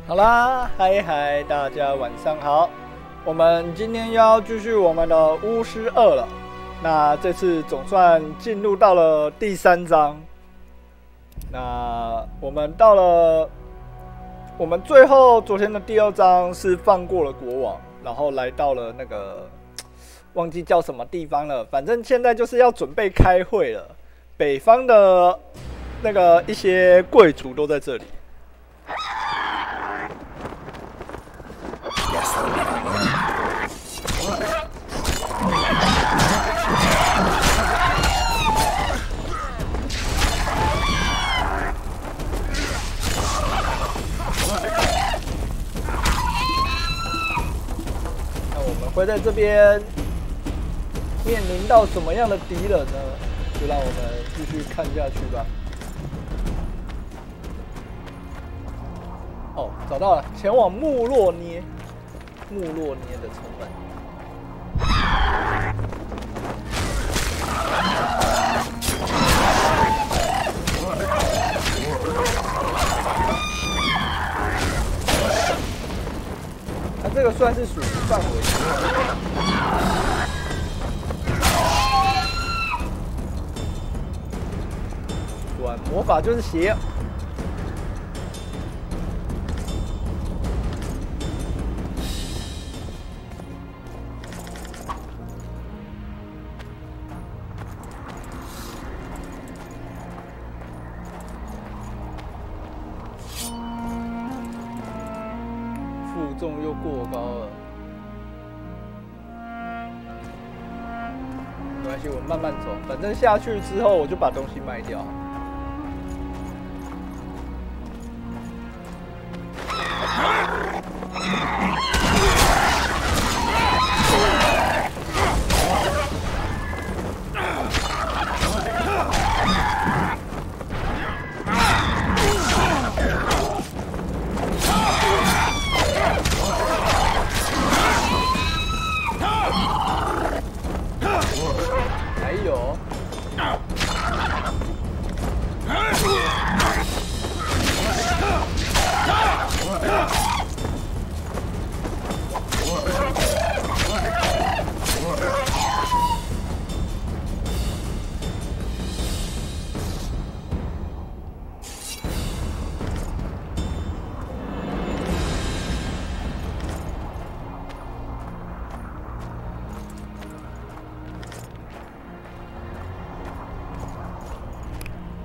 好啦，嗨，大家晚上好。我们今天要继续我们的巫师2了。那这次总算进入到了第3章。那我们到了，我们最后昨天的第2章是放过了国王，然后来到了那个忘记叫什么地方了，反正现在就是要准备开会了。北方的那个一些贵族都在这里。会在这边面临到什么样的敌人呢？就让我们继续看下去吧。哦，找到了，前往穆洛涅的城门。它这个算是属于范围。对，魔法就是邪。负重又过高了，没关系，我慢慢走，反正下去之后我就把东西卖掉。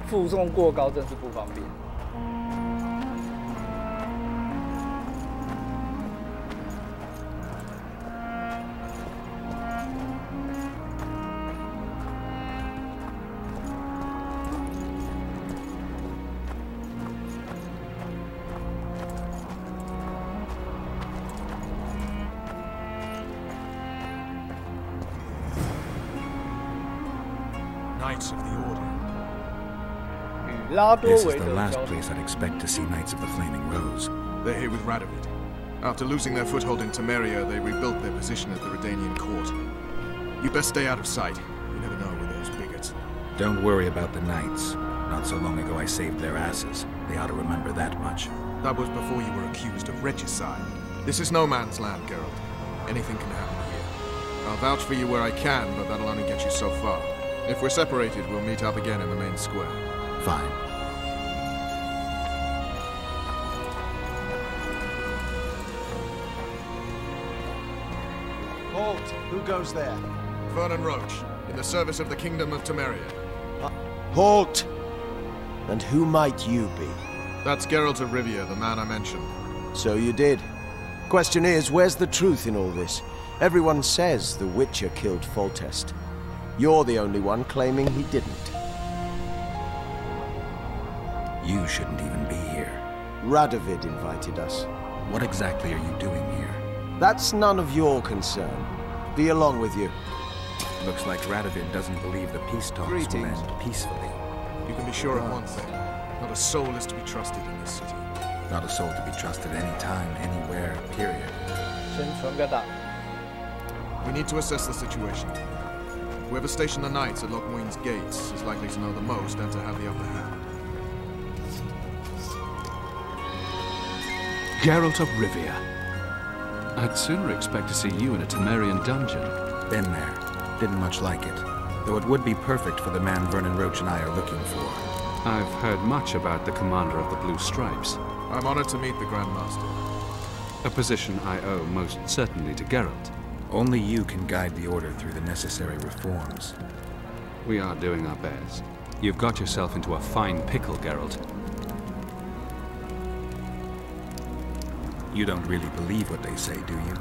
负重过高真是不方便。Knights of the Order. This is the last place I'd expect to see Knights of the Flaming Rose. They're here with Radovid. After losing their foothold in Temeria, they rebuilt their position at the Redanian court. You best stay out of sight. You never know with those bigots. Don't worry about the Knights. Not so long ago I saved their asses. They ought to remember that much. That was before you were accused of regicide. This is no man's land, Geralt. Anything can happen here. I'll vouch for you where I can, but that'll only get you so far. If we're separated, we'll meet up again in the main square. Fine. Halt! Who goes there? Vernon Roach, in the service of the Kingdom of Temeria. Halt! And who might you be? That's Geralt of Rivia, the man I mentioned. So you did. Question is, where's the truth in all this? Everyone says the Witcher killed Foltest. You're the only one claiming he didn't. You shouldn't even be here. Radovid invited us. What exactly are you doing here? That's none of your concern. Be along with you. Looks like Radovid doesn't believe the peace talks will end peacefully. You can be sure of one thing. Not a soul is to be trusted in this city. Not a soul to be trusted anytime, anywhere, period. We need to assess the situation. Whoever stationed the knights at Lochmuin's gates is likely to know the most and to have the upper hand. Geralt of Rivia. I'd sooner expect to see you in a Temerian dungeon. Been there. Didn't much like it. Though it would be perfect for the man Vernon Roach and I are looking for. I've heard much about the commander of the Blue Stripes. I'm honored to meet the Grand Master. A position I owe most certainly to Geralt. Only you can guide the Order through the necessary reforms. We are doing our best. You've got yourself into a fine pickle, Geralt. You don't really believe what they say, do you?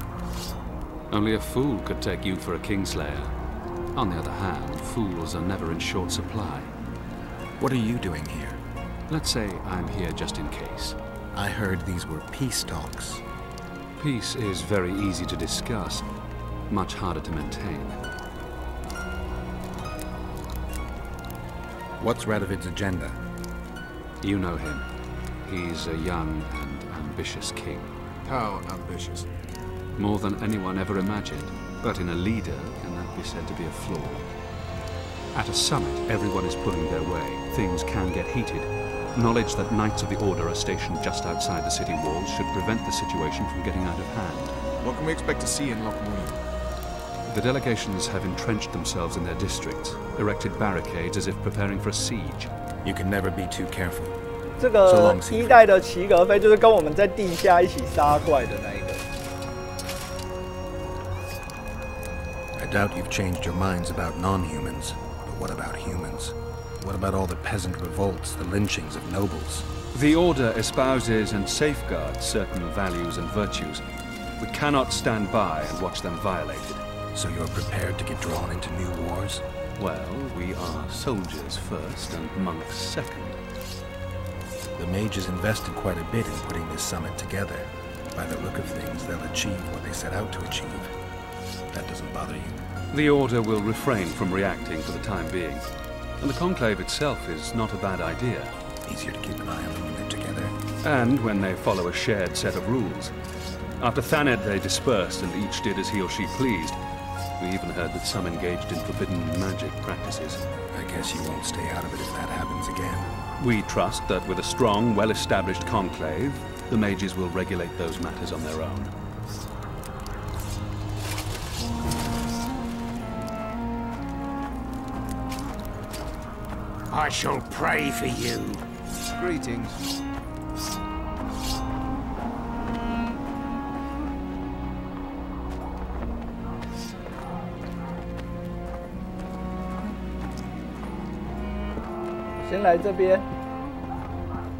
Only a fool could take you for a Kingslayer. On the other hand, fools are never in short supply. What are you doing here? Let's say I'm here just in case. I heard these were peace talks. Peace is very easy to discuss, much harder to maintain. What's Radovid's agenda? You know him. He's a young and ambitious king. How ambitious? More than anyone ever imagined. But in a leader, can that be said to be a flaw? At a summit, everyone is pulling their way. Things can get heated. Knowledge that Knights of the Order are stationed just outside the city walls should prevent the situation from getting out of hand. What can we expect to see in Lochmuir? The delegations have entrenched themselves in their districts, erected barricades as if preparing for a siege. You can never be too careful. 这个一代的齐格飞就是跟我们在地下一起杀怪的那一个。I doubt you've changed your minds about non-humans, but what about humans? What about all the peasant revolts, the lynchings of nobles? The Order espouses and safeguards certain values and virtues. We cannot stand by and watch them violated. So you're prepared to get drawn into new wars? Well, we are soldiers first and monks second. The mages invested quite a bit in putting this summit together. By the look of things, they'll achieve what they set out to achieve. That doesn't bother you? The Order will refrain from reacting for the time being. And the Conclave itself is not a bad idea. Easier to keep an eye on them when they're together. And when they follow a shared set of rules. After Thanedd they dispersed and each did as he or she pleased. We even heard that some engaged in forbidden magic practices. I guess you won't stay out of it if that happens again. We trust that with a strong, well-established conclave, the mages will regulate those matters on their own. I shall pray for you. Greetings.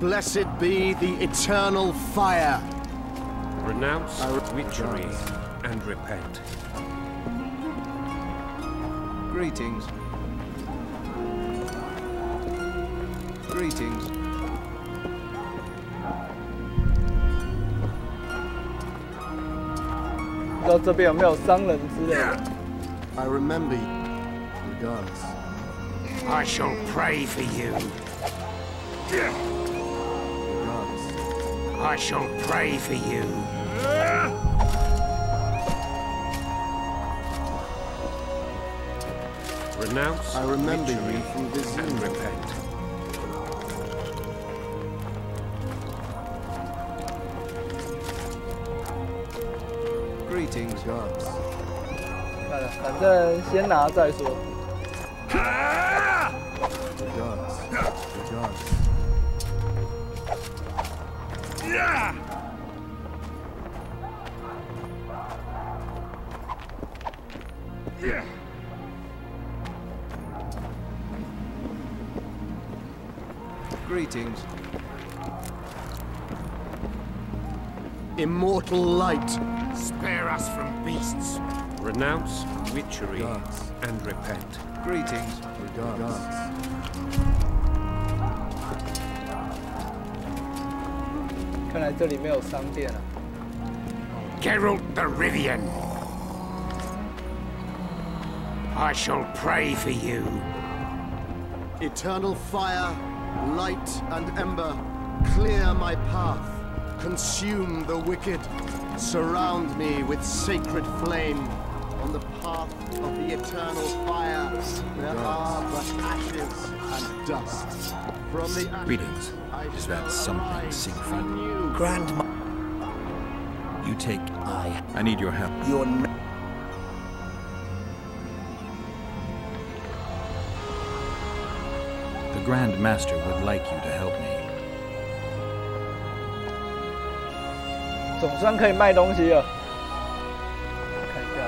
Blessed be the eternal fire. Renounce witchery and repent. Greetings. Greetings. 不知道这边有没有商人之类的。I remember you. Regards. I shall pray for you. Regards. I shall pray for you. Renounce I remember you witchery from this and Zoom. repent. Greetings, gods. 算了，反正先拿再说。 Regards. Regards. Greetings. Immortal light. Spare us from beasts. Renounce witchery Gods. and repent. Greetings. Regards. Regards. 看来这里没有商店啊。 Geralt the Rivian. I shall pray for you. Eternal fire, light and ember, clear my path. Consume the wicked. Surround me with sacred flame. On the path of the eternal fire, there are but ashes and dust. From the ashes, Greetings. Is that something, Siegfried? Grandma. You take. I need your help. You're not. The Grand Master would like you to help me. 总算可以卖东西了。看一下。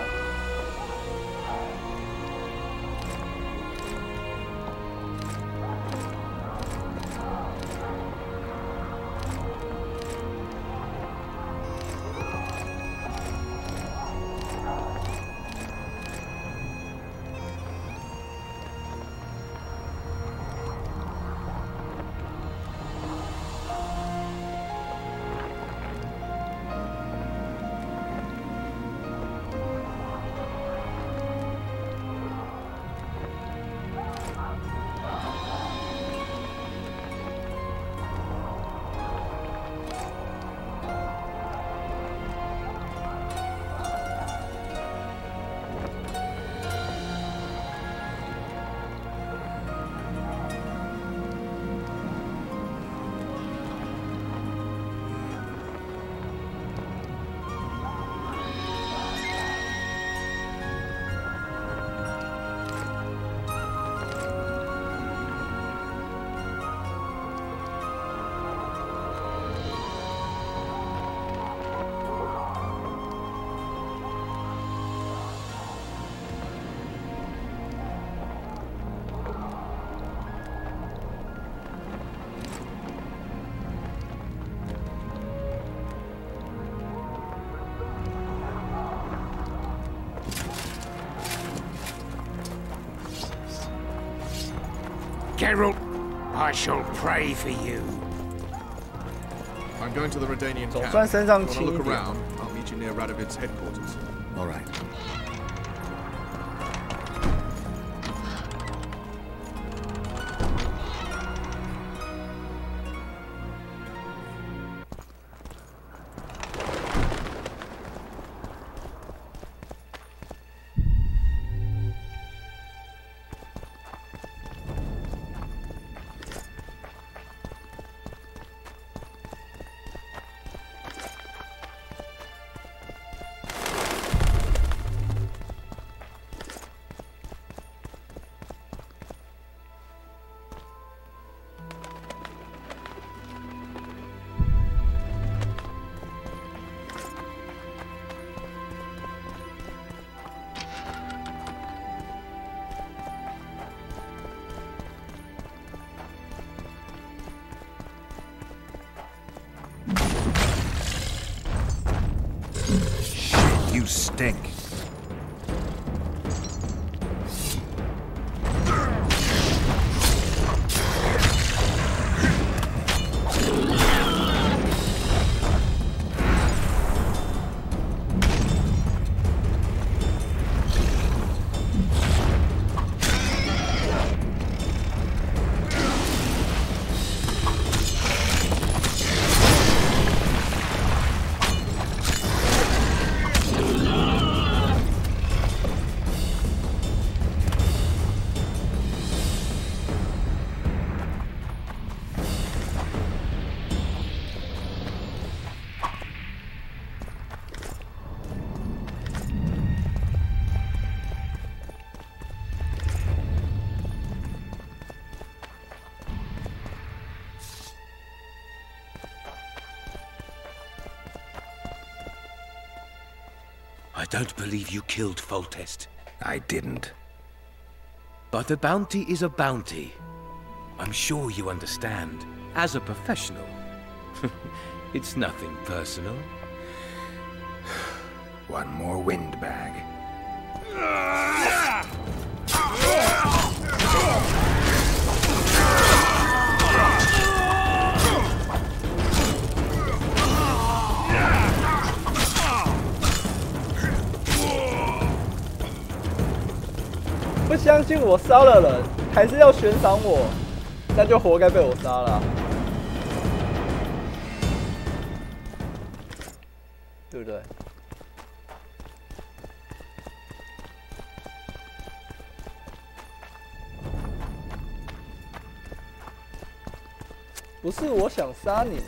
Geralt, I shall pray for you. I'm going to the Redanian 总 camp. 算身上 Wanna 轻一 look 点。 around? I'll meet you near Radovid's headquarters. All right. You stink. I don't believe you killed Foltest. I didn't. But a bounty is a bounty. I'm sure you understand. As a professional. It's nothing personal. One more windbag. 不相信我杀了人，还是要悬赏我，那就活该被我杀了啊，对不对？不是我想杀你们。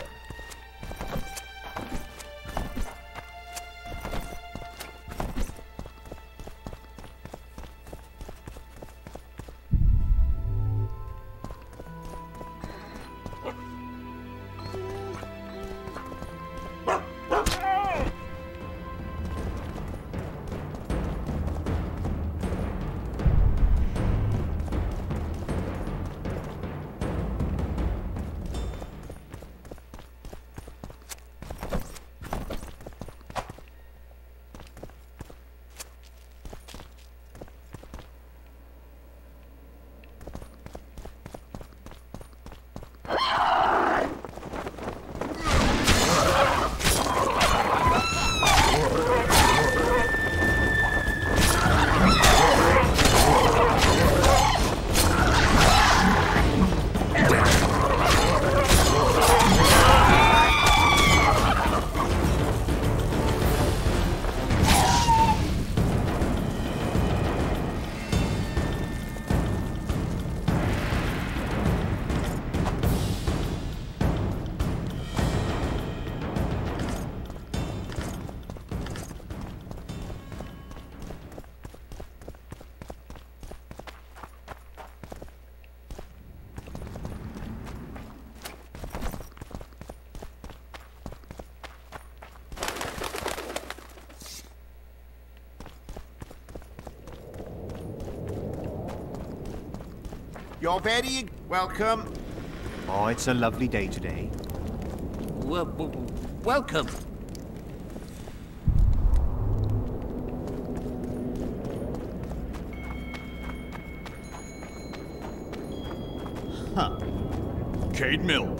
You're very welcome. Oh, it's a lovely day today. Welcome. Huh. Cade Mill.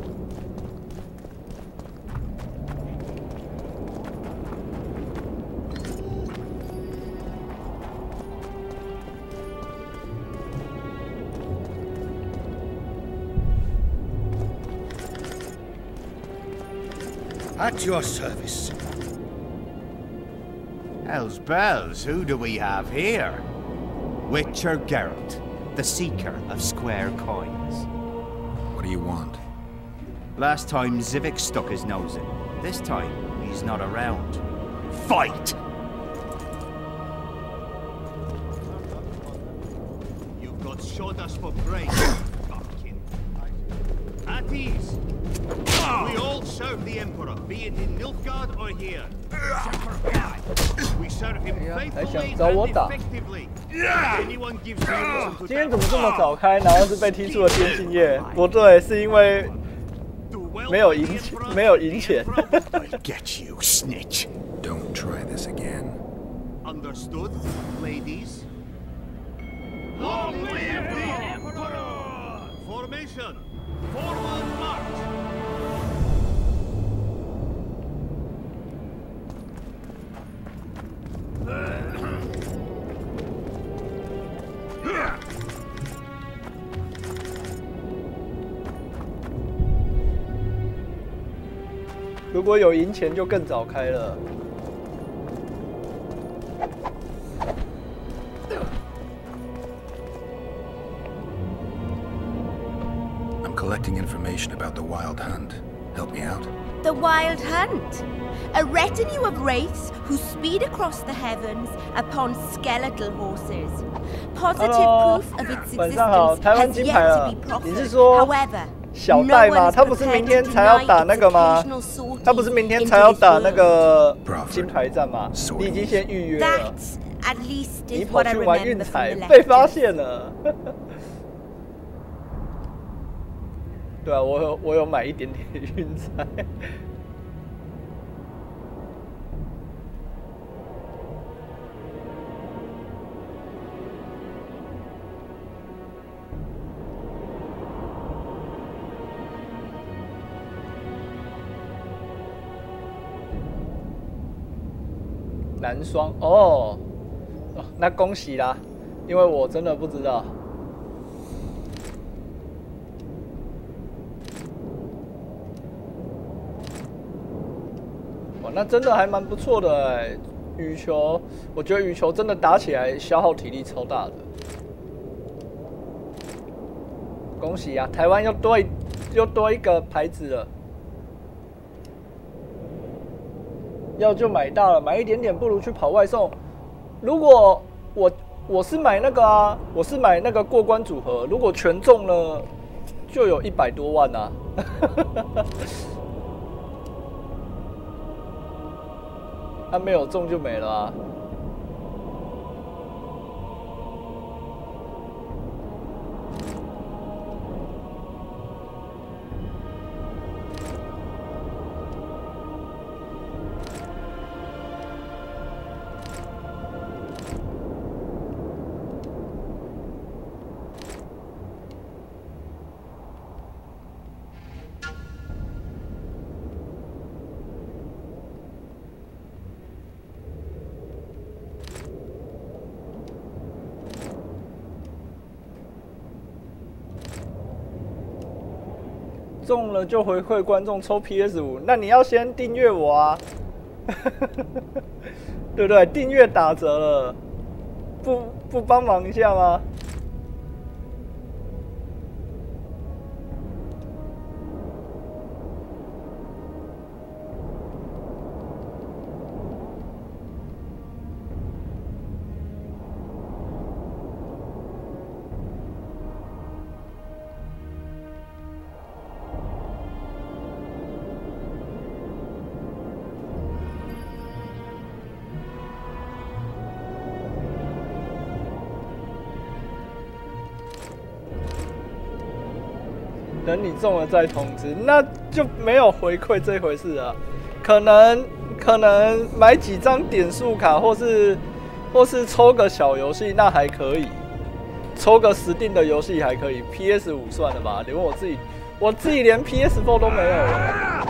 At your service. Hell's bells, who do we have here? Witcher Geralt, the seeker of square coins. What do you want? Last time Zivik stuck his nose in. This time, he's not around. Fight! You've got shot us for praise, bumpkin. At ease. We all serve the Emperor, be it in Nilfgaard or here. We serve him faithfully and effectively. Anyone gives you reason to 今天怎么这么早开？然后是被踢出了电竞业？不对，是因为没有赢钱。I'll get you, snitch. Don't try this again. Understood, ladies? Long live the Emperor! Formation! Forward march! 如果有赢钱，就更早开了。I'm collecting information about the Wild Hunt. Help me out. The Wild Hunt, a retinue of wraiths who speed across the heavens upon skeletal horses. Positive proof of its existence has yet to be proffered. However, 小戴吗？他不是明天才要打那个吗？他不是明天才要打那个金牌战吗？你已经先预约了。你跑去玩运彩，被发现了。对啊，我有买一点点运彩。男双哦，那恭喜啦，因为我真的不知道。哇，那真的还蛮不错的哎，羽球，我觉得羽球真的打起来消耗体力超大的。恭喜啊，台湾又多一个牌子了。要就买大了，买一点点不如去跑外送。如果我是买那个啊，我是买那个过关组合，如果全中了，就有100多万啊。他没有中就没了啊。中了就回馈观众抽 PS5，那你要先订阅我啊，对不对？订阅打折了，不帮忙一下吗？等你中了再通知，那就没有回馈这回事啊。可能买几张点数卡，或是抽个小游戏，那还可以。抽个Steam的游戏还可以 ，PS5 算了吧。连我自己连 PS4 都没有了。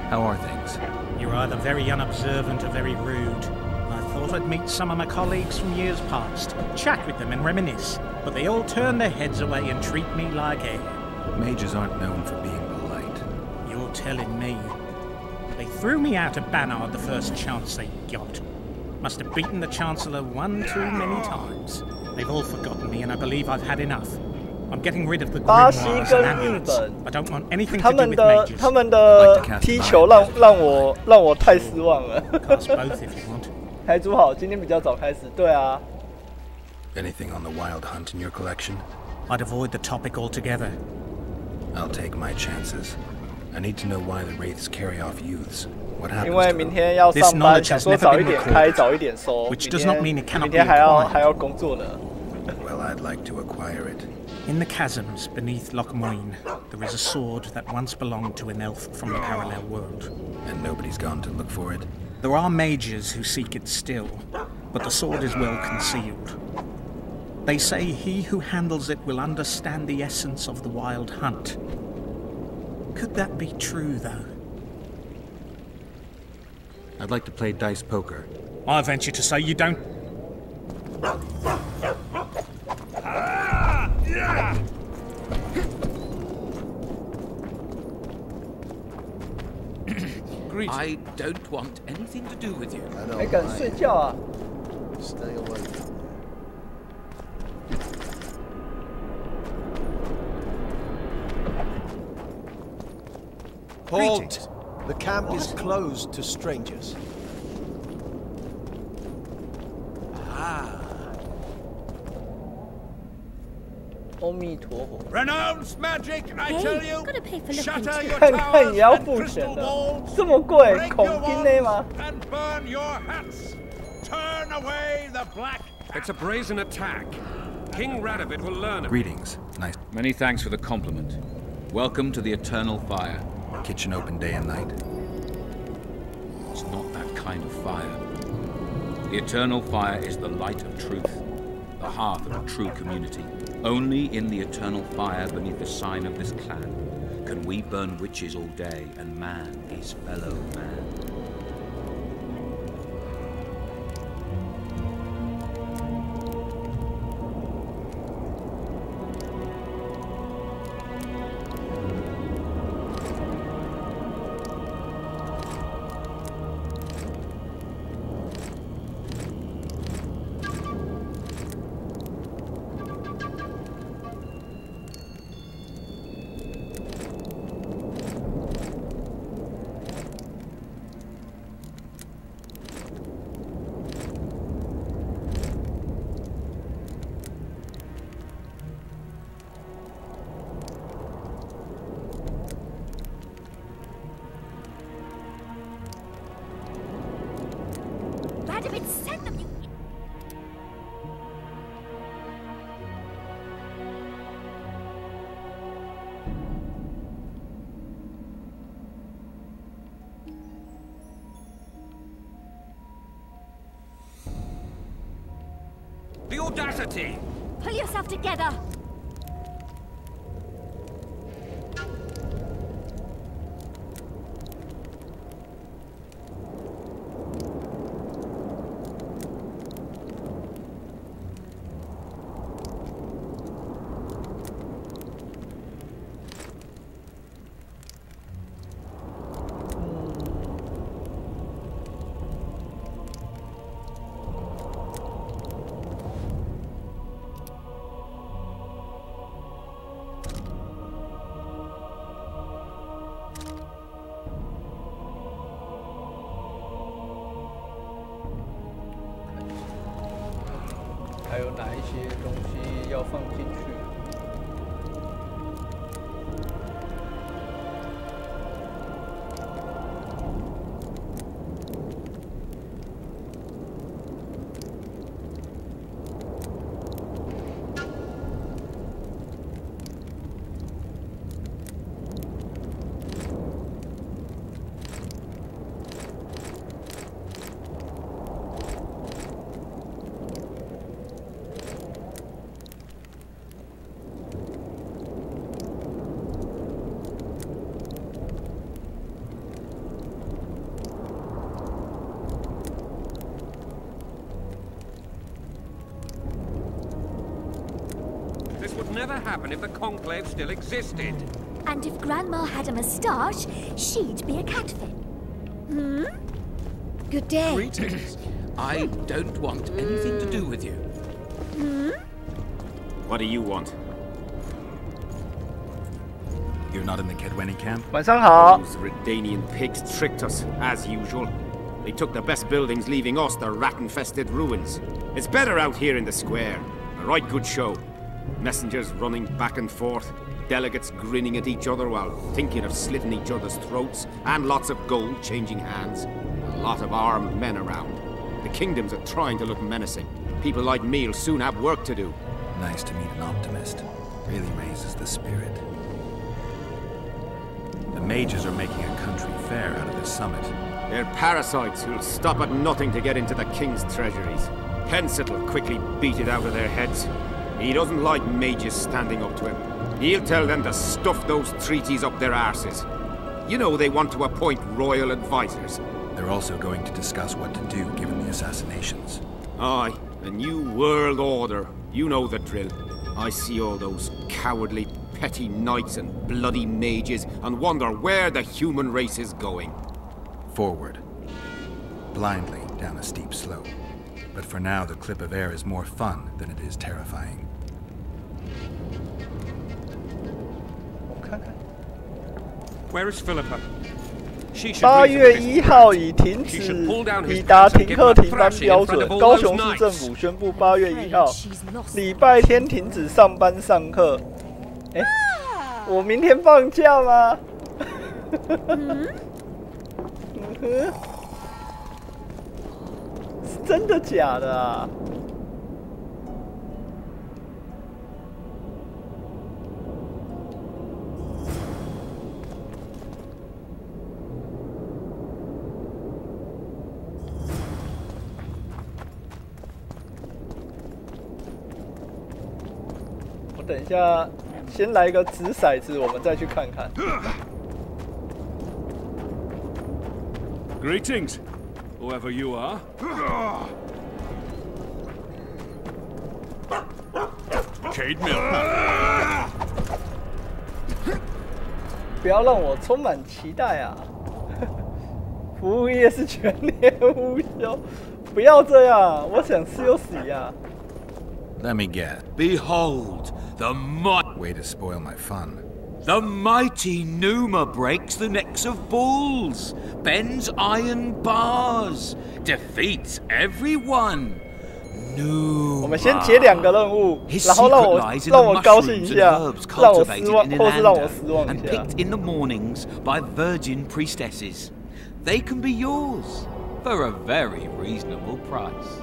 How are things? You're either very unobservant or very rude. I thought I'd meet some of my colleagues from years past, chat with them and reminisce, but they all turn their heads away and treat me like air. Mages aren't known for being polite. You're telling me. They threw me out of Banard the first chance they got. Must have beaten the Chancellor one too many times. They've all forgotten me and I believe I've had enough. I'm getting rid of the grimoires and amulets. I don't want anything to do with mages. 他们的踢球让我太失望了。Cast both if you want. 台主好，今天比较早开始。对啊。Anything on the wild hunt in your collection? I'd avoid the topic altogether. I'll take my chances. I need to know why the wraiths carry off youths. What happens 因为明天要上班，想说早一点开，早一点收。Which does not mean it cannot be 明天还要工作呢。Well, I'd like to acquire it. In the chasms beneath Loch Moyne, there is a sword that once belonged to an elf from the parallel world. And nobody's gone to look for it? There are mages who seek it still, but the sword is well concealed. They say he who handles it will understand the essence of the wild hunt. Could that be true, though? I'd like to play dice poker. I venture to say you don't. I don't want anything to do with you. 还敢睡觉啊 Stay away. Halt! The camp is closed to strangers. Renounce magic, I tell you! Gotta pay for looking Shatter too. your 看看也要 towers 付 and 钱 crystal 的， balls! 这么贵， Break 恐 your 惊的吗？ wands and burn your hats! Turn away the black It's a brazen attack. King Radovid will learn of it. Greetings. Nice. Many thanks for the compliment. Welcome to the Eternal Fire. Kitchen open day and night? It's not that kind of fire. The Eternal Fire is the light of truth, the hearth of a true community. Only in the Eternal Fire beneath the sign of this clan can we burn witches all day and man is fellow man. Radovid sent them, you... The audacity! Pull yourself together!还有哪一些东西要放进去？ never happen if the Conclave still existed. And if Grandma had a moustache, she'd be a catfin. Hmm? Good day. Greetings. I don't want anything to do with you. Hmm? What do you want? You're not in the Kedweni camp? 晚上好。 Those Redanian pigs tricked us, as usual. They took the best buildings, leaving us the rat-infested ruins. It's better out here in the square. A right good show. Messengers running back and forth. Delegates grinning at each other while thinking of slitting each other's throats. And lots of gold changing hands. A lot of armed men around. The kingdoms are trying to look menacing. People like me will soon have work to do. Nice to meet an optimist. Really raises the spirit. The mages are making a country fair out of this summit. They're parasites who'll stop at nothing to get into the king's treasuries. Penset'll quickly beat it out of their heads. He doesn't like mages standing up to him. He'll tell them to stuff those treaties up their arses. You know they want to appoint royal advisors. They're also going to discuss what to do given the assassinations. Aye, a new world order. You know the drill. I see all those cowardly, petty knights and bloody mages and wonder where the human race is going. Forward. Blindly down a steep slope. But for now, the clip of air is more fun than it is terrifying. Where is Philippa? 8月1号已停止，已达停课停班标准。高雄市政府宣布8月1号，礼拜天停止上班上课。哎，我明天放假吗？是真的假的啊？我等一下，先来个掷骰子，我们再去看看。Greetings, whoever you are. 不要让我充满期待啊！服务业是全年无休，不要这样，我想休息呀。Let me guess. Behold, the way to spoil my fun. The mighty Numa breaks the necks of bulls, bends iron bars, defeats everyone. 我们先解2个任务，然后让我高兴一下，让我失望，或是让我失望一下。And picked in the mornings by virgin priestesses. They can be yours for a very reasonable price.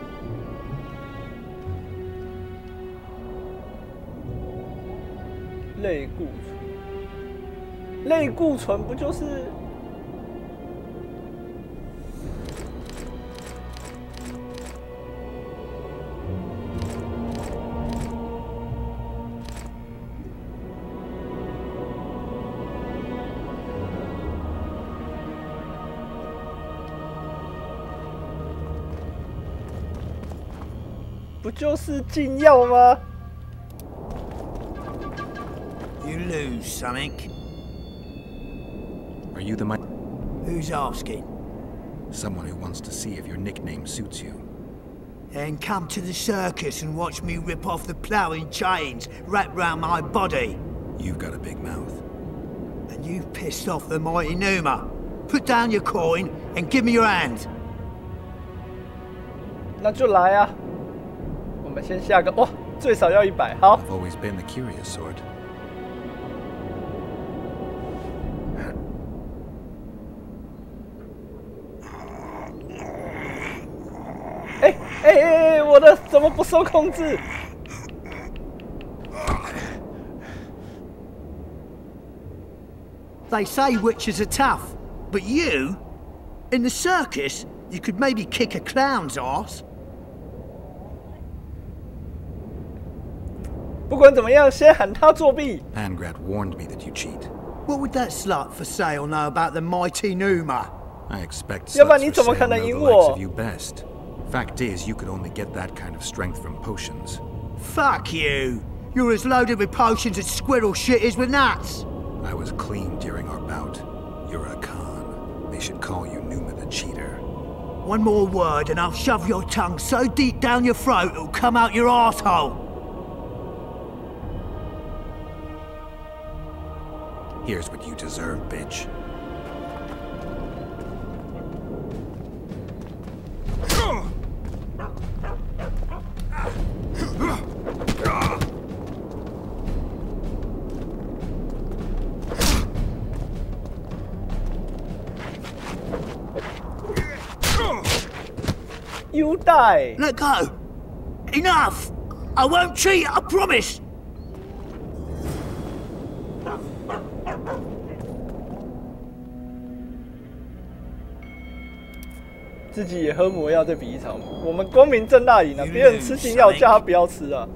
类固醇，类固醇不就是？不就是禁药吗？ You lose something. Are you the Who's asking? Someone who wants to see if your nickname suits you. Then come to the circus and watch me rip off the ploughing chains wrapped round my body. You've got a big mouth. And you've pissed off the mighty Numa. Put down your coin and give me your hand. 那就来啊！我们先下个哇，最少要100。好。I've always been the curious sort. 我的怎么不受控制？ They say witches are tough, but you, in the circus, you could maybe kick a clown's ass. 不管怎么样，先喊他作弊。 Pangrat warned me that you cheat. What would that slut for sale know about the mighty Numa? I expect sluts 要不然你怎么 for 可 sale 能 know 赢 the likes 我 of you best. Fact is, you could only get that kind of strength from potions. Fuck you! You're as loaded with potions as squirrel shit is with nuts. I was clean during our bout. You're a con. They should call you Numa the Cheater. One more word and I'll shove your tongue so deep down your throat it'll come out your arsehole. Here's what you deserve, bitch. You die. Let go. Enough. I won't cheat, I promise. 自己也喝魔药再比一场，我们光明正大赢了，别人吃禁药叫他不要吃啊。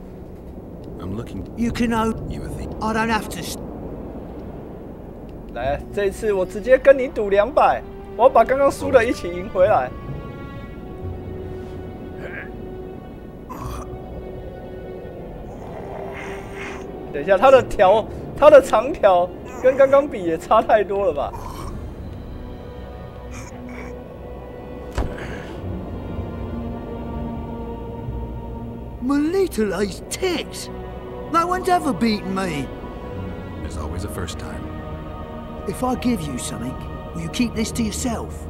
I'm looking. You can know. You think? I don't have to. 来，这一次我直接跟你赌200，我要把刚刚输的一起赢回来。等一下，他的长条跟刚刚比也差太多了吧？ Melitele's tits! No one's ever beaten me! There's always a first time. If I give you something, will you keep this to yourself?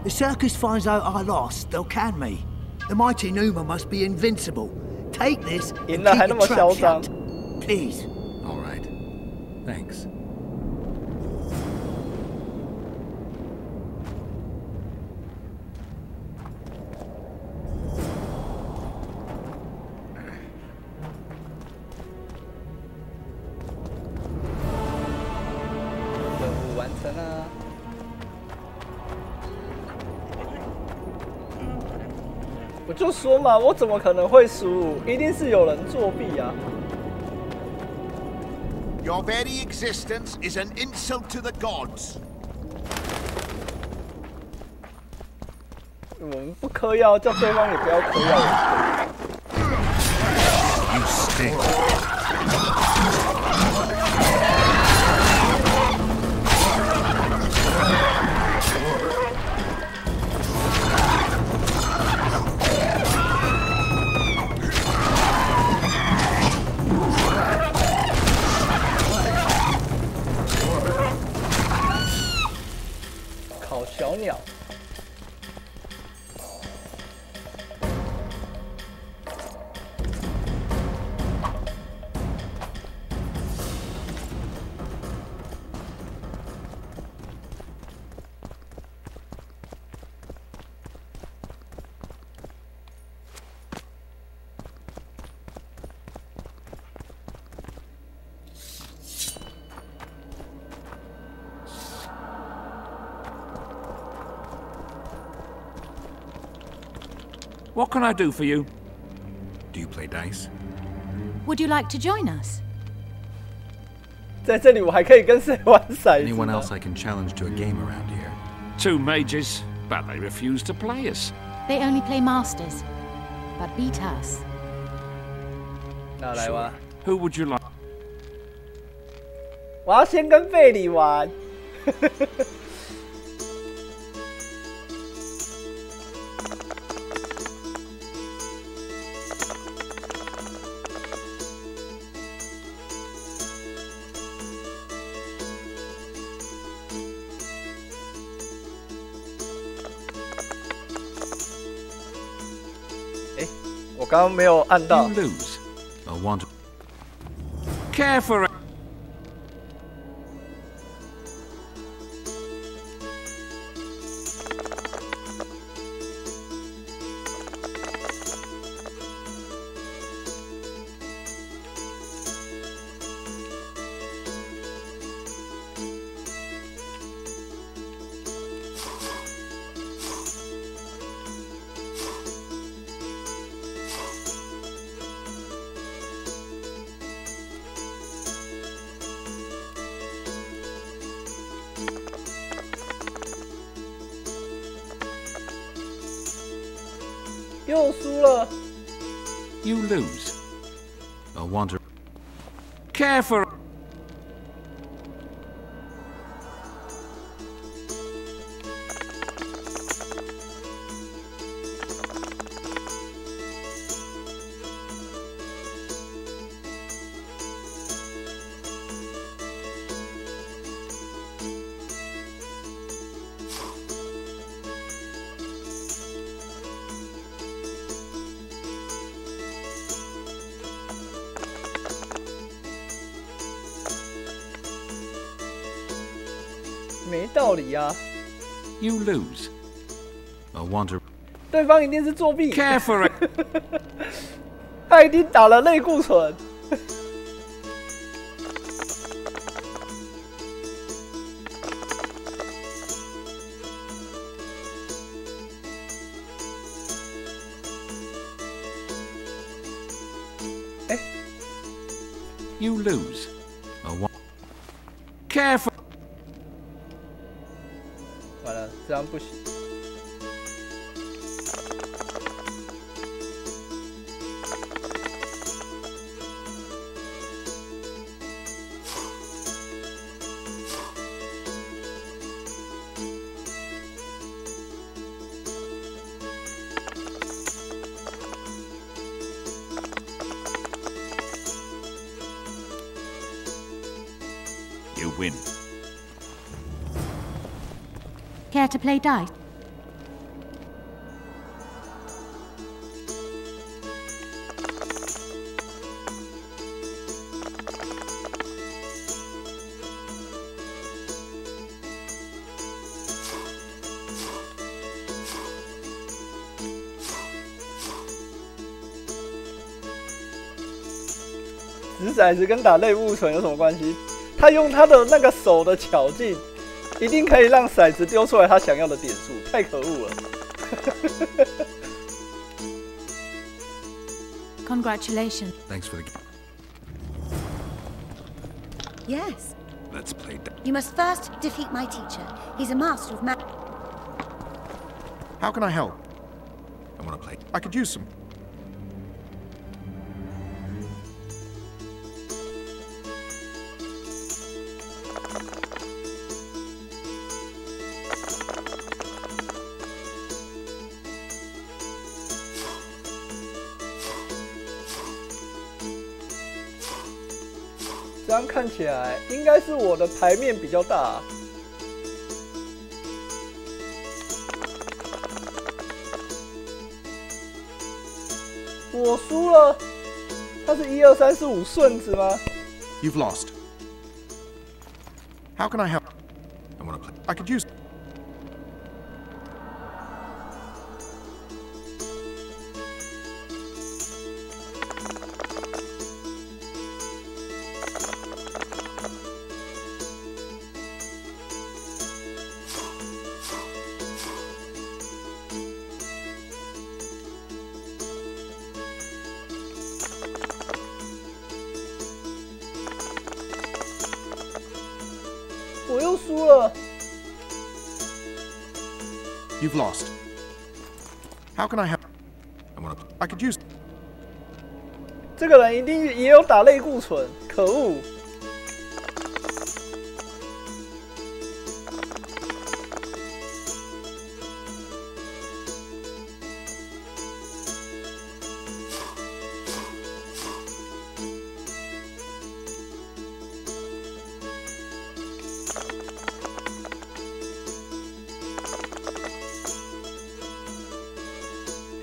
The circus finds out I lost, they'll can me. The mighty Numa must be invincible. Take this and keep your trap shut. Please. All right. Thanks. Your 我就说嘛，我怎么可能会输？一定是有人作弊啊！ Your very existence is an insult to the gods. 我们不嗑药，叫对方也不要嗑药。You stink. 烤小鸟。 What can I do for you? Do you play dice? Would you like to join us? 在这里我还可以跟谁玩骰子 Anyone else I can challenge to a game around here? 2 mages, but they refuse to play us. They only play masters, but beat us. 那来吧。 Who would you like? 我要先跟贝里玩。我刚刚没有按到。 You lose. I want to. Care for it.又输了。 You lose. I want to. Care for. 没道理啊 You lose. I want to. 对方一定是作弊。Care for it. 他一定打了类固醇。You lose. I want. Care for. 完了，这样不行。You win. Care to play dice?掷骰子跟打类固醇有什么关系？他用他的那个手的巧劲，一定可以让骰子丢出来他想要的点数，太可恶了。Congratulations. Thanks for the. Yes. Let's play that. You must first defeat my teacher. He's a master of magic. How can I help? I want to play. I could use some.这样看起来应该是我的牌面比较大。我输了，他是1、2、3、4、5顺子吗 You've lost. How can I help? I want to play. I could use.我又输了。You've lost. How can I help? I want to. I could use. 这个人一定也有打类固醇，可恶！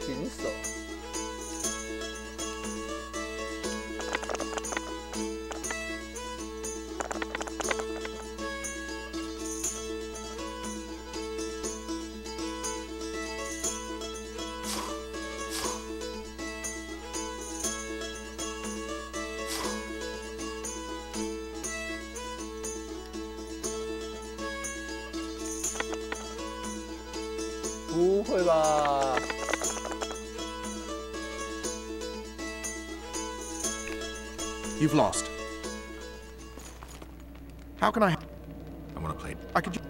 平手。不会吧？ You've lost. How can I? I want to play. I could.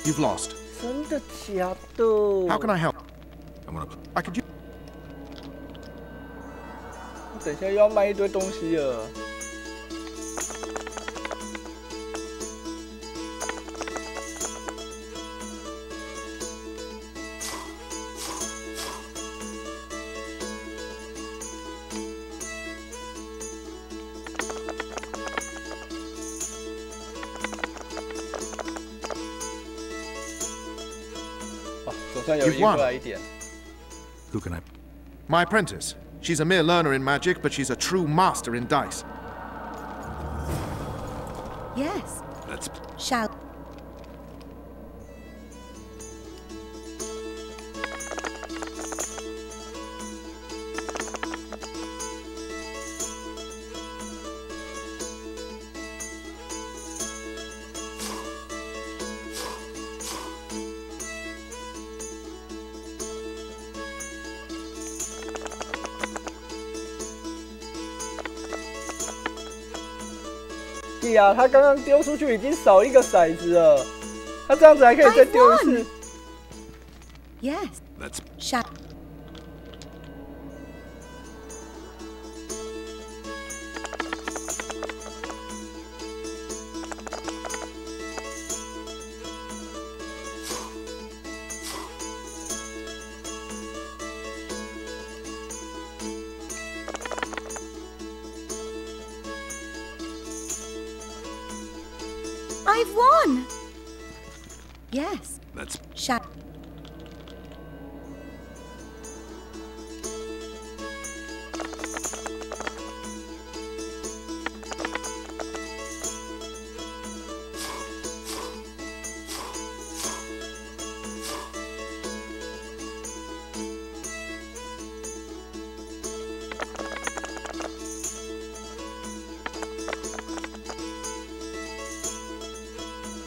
You've lost. 真的假的 How can I help? I could use. 等一下又要卖一堆东西了。总算有赢过来一点。Who can I? My apprentice. She's a mere learner in magic, but she's a true master in dice. Yes. Let's. Shall.对呀，他刚刚丢出去已经少一个骰子了，他这样子还可以再丢一次。Yes. Let's. Shall. I've won! Yes. Let's. Shall.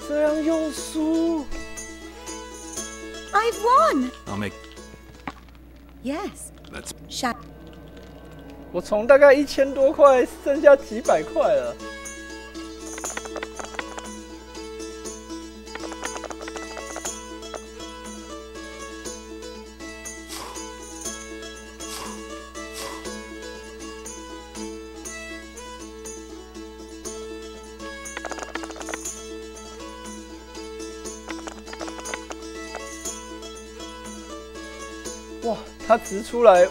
这样又输。I've won! I'll make. Yes. Let's. Shall. 我从大概1000多块剩下几百块了。哇，他直出来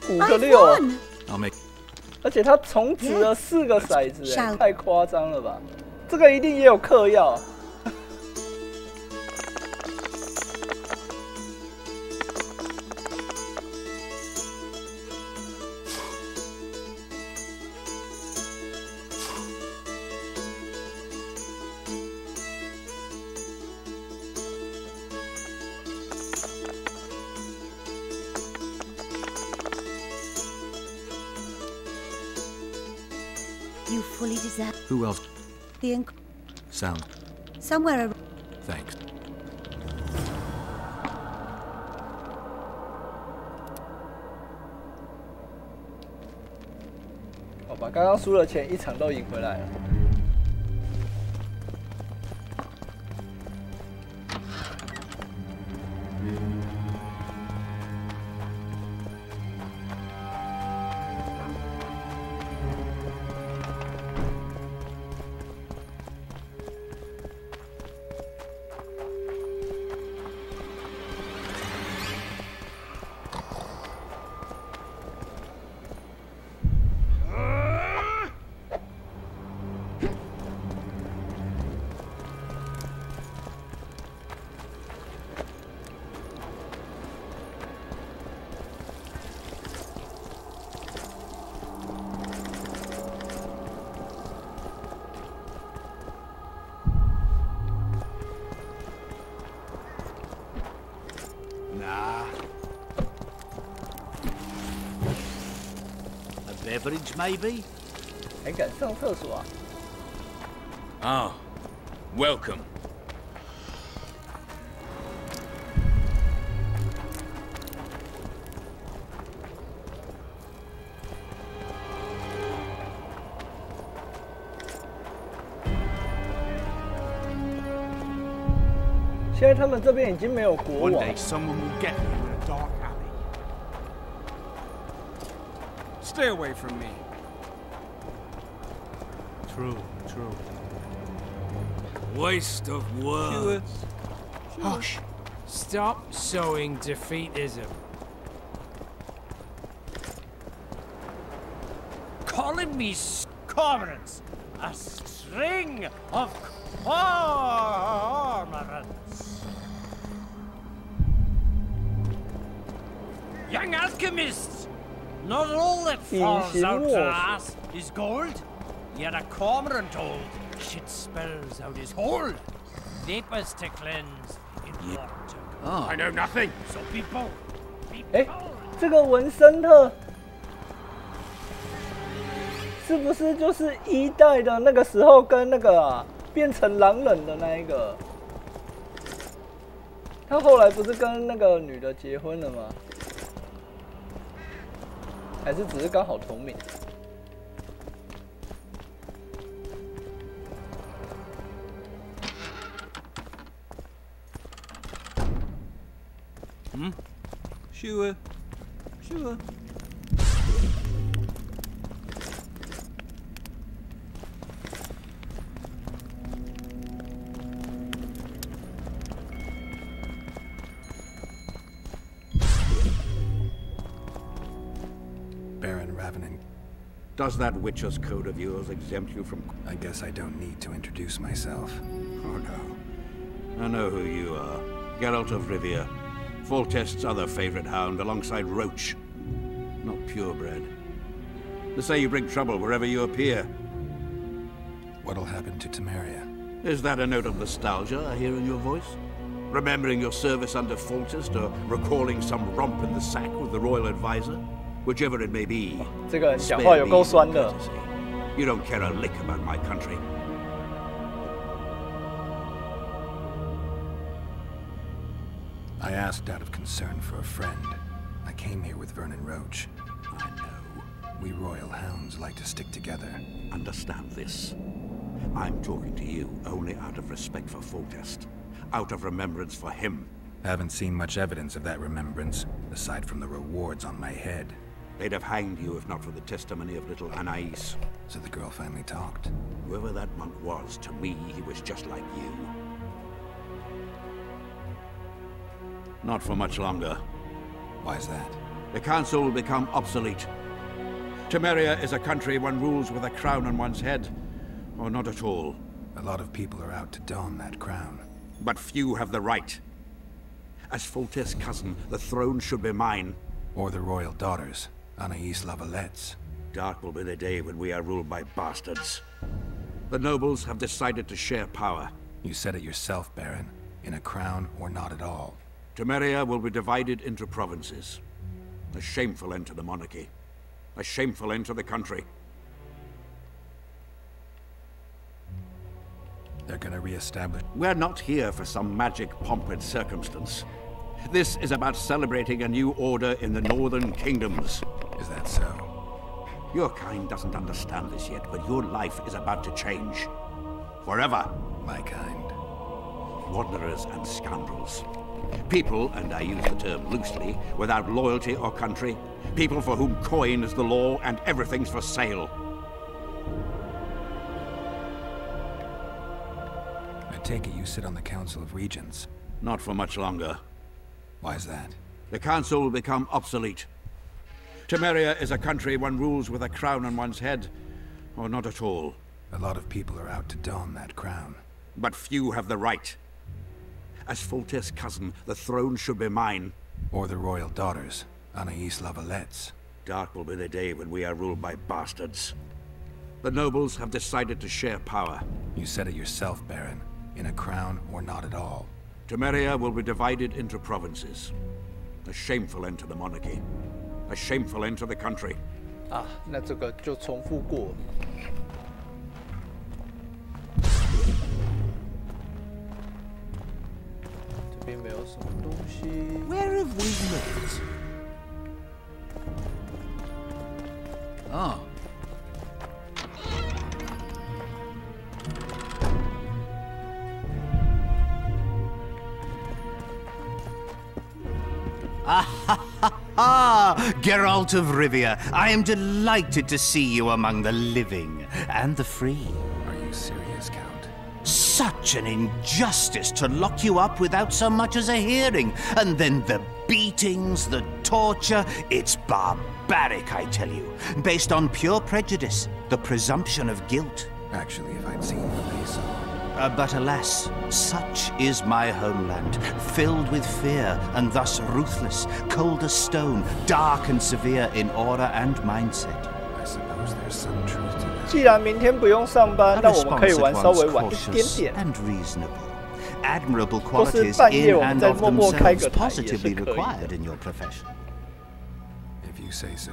5个6， I'll make. 而且他重掷了4个骰子，太夸张了吧？这个一定也有嗑药。You fully deserve. Who else? The Sound. somewhere. Thanks. 好吧，刚刚输了钱，一场都赢回来了。Beverage, maybe? 还敢上厕所啊 Ah, welcome. 现在他们这边已经没有国王。One day someone will get me in a dark alley. Stay away from me. True. Waste of words. Hush. Stop sowing defeatism. Calling me cormorants. A string of cormorants. Young alchemists! Not all that falls out glass is gold. Yet a cormorant old shit spells out his hold. Vapors to cleanse in water. I know nothing. So people. 这个文森特是不是就是1代的那个时候跟那个变成狼人的那一个？他后来不是跟那个女的结婚了吗？还是只是刚好同名？Sure. Baron Ravening. Does that Witcher's code of yours exempt you from... I guess I don't need to introduce myself. Oh, no. I know who you are. Geralt of Rivia. Foltest's other favorite hound, alongside Roach. Not purebred. They say you bring trouble wherever you appear. What'll happen to Temeria? Is that a note of nostalgia I hear in your voice? Remembering your service under Foltest, or recalling some romp in the sack with the royal advisor? Whichever it may be, 这个人讲话有够酸的。 You don't care a lick about my country. I asked out of concern for a friend. I came here with Vernon Roach. I know. We royal hounds like to stick together. Understand this. I'm talking to you only out of respect for Foltest. Out of remembrance for him. Haven't seen much evidence of that remembrance, aside from the rewards on my head. They'd have hanged you if not for the testimony of little Anais. So the girl finally talked. Whoever that monk was, to me, he was just like you. Not for much longer. Why's that? The council will become obsolete. Temeria is a country one rules with a crown on one's head. Or not at all. A lot of people are out to don that crown. But few have the right. As Foltest's cousin, the throne should be mine. Or the royal daughters, Anais Lavallette's. Dark will be the day when we are ruled by bastards. The nobles have decided to share power. You said it yourself, Baron. In a crown or not at all. Temeria will be divided into provinces. A shameful end to the monarchy. A shameful end to the country. They're gonna re-establish... We're not here for some magic pomp and circumstance. This is about celebrating a new order in the northern kingdoms. Is that so? Your kind doesn't understand this yet, but your life is about to change. Forever. My kind. Wanderers and scoundrels. People, and I use the term loosely, without loyalty or country. People for whom coin is the law and everything's for sale. I take it you sit on the Council of Regents. Not for much longer. Why's that? The council will become obsolete. Temeria is a country one rules with a crown on one's head. Or not at all. A lot of people are out to don that crown. But few have the right. As Foltest's cousin, the throne should be mine. Or the royal daughters, Anais Lavallette's. Dark will be the day when we are ruled by bastards. The nobles have decided to share power. You said it yourself, Baron. In a crown or not at all. Temeria will be divided into provinces. A shameful end to the monarchy. A shameful end to the country. 啊，那这个就重复过了。这边没有什么东西。Where have we met? Ah. Geralt of Rivia, I am delighted to see you among the living and the free. Are you serious, Count? Such an injustice to lock you up without so much as a hearing, and then the beatings, the torture, it's barbaric, I tell you. Based on pure prejudice, the presumption of guilt. Actually, if I'd seen the face. But alas, such is my homeland, filled with fear and thus ruthless, cold as stone, dark and severe in aura and mindset. I suppose there's some truth to that. 既然明天不用上班，那我们可以玩稍微晚一点点。 and reasonable. Admirable qualities in and of themselves positively required in your profession. If you say so.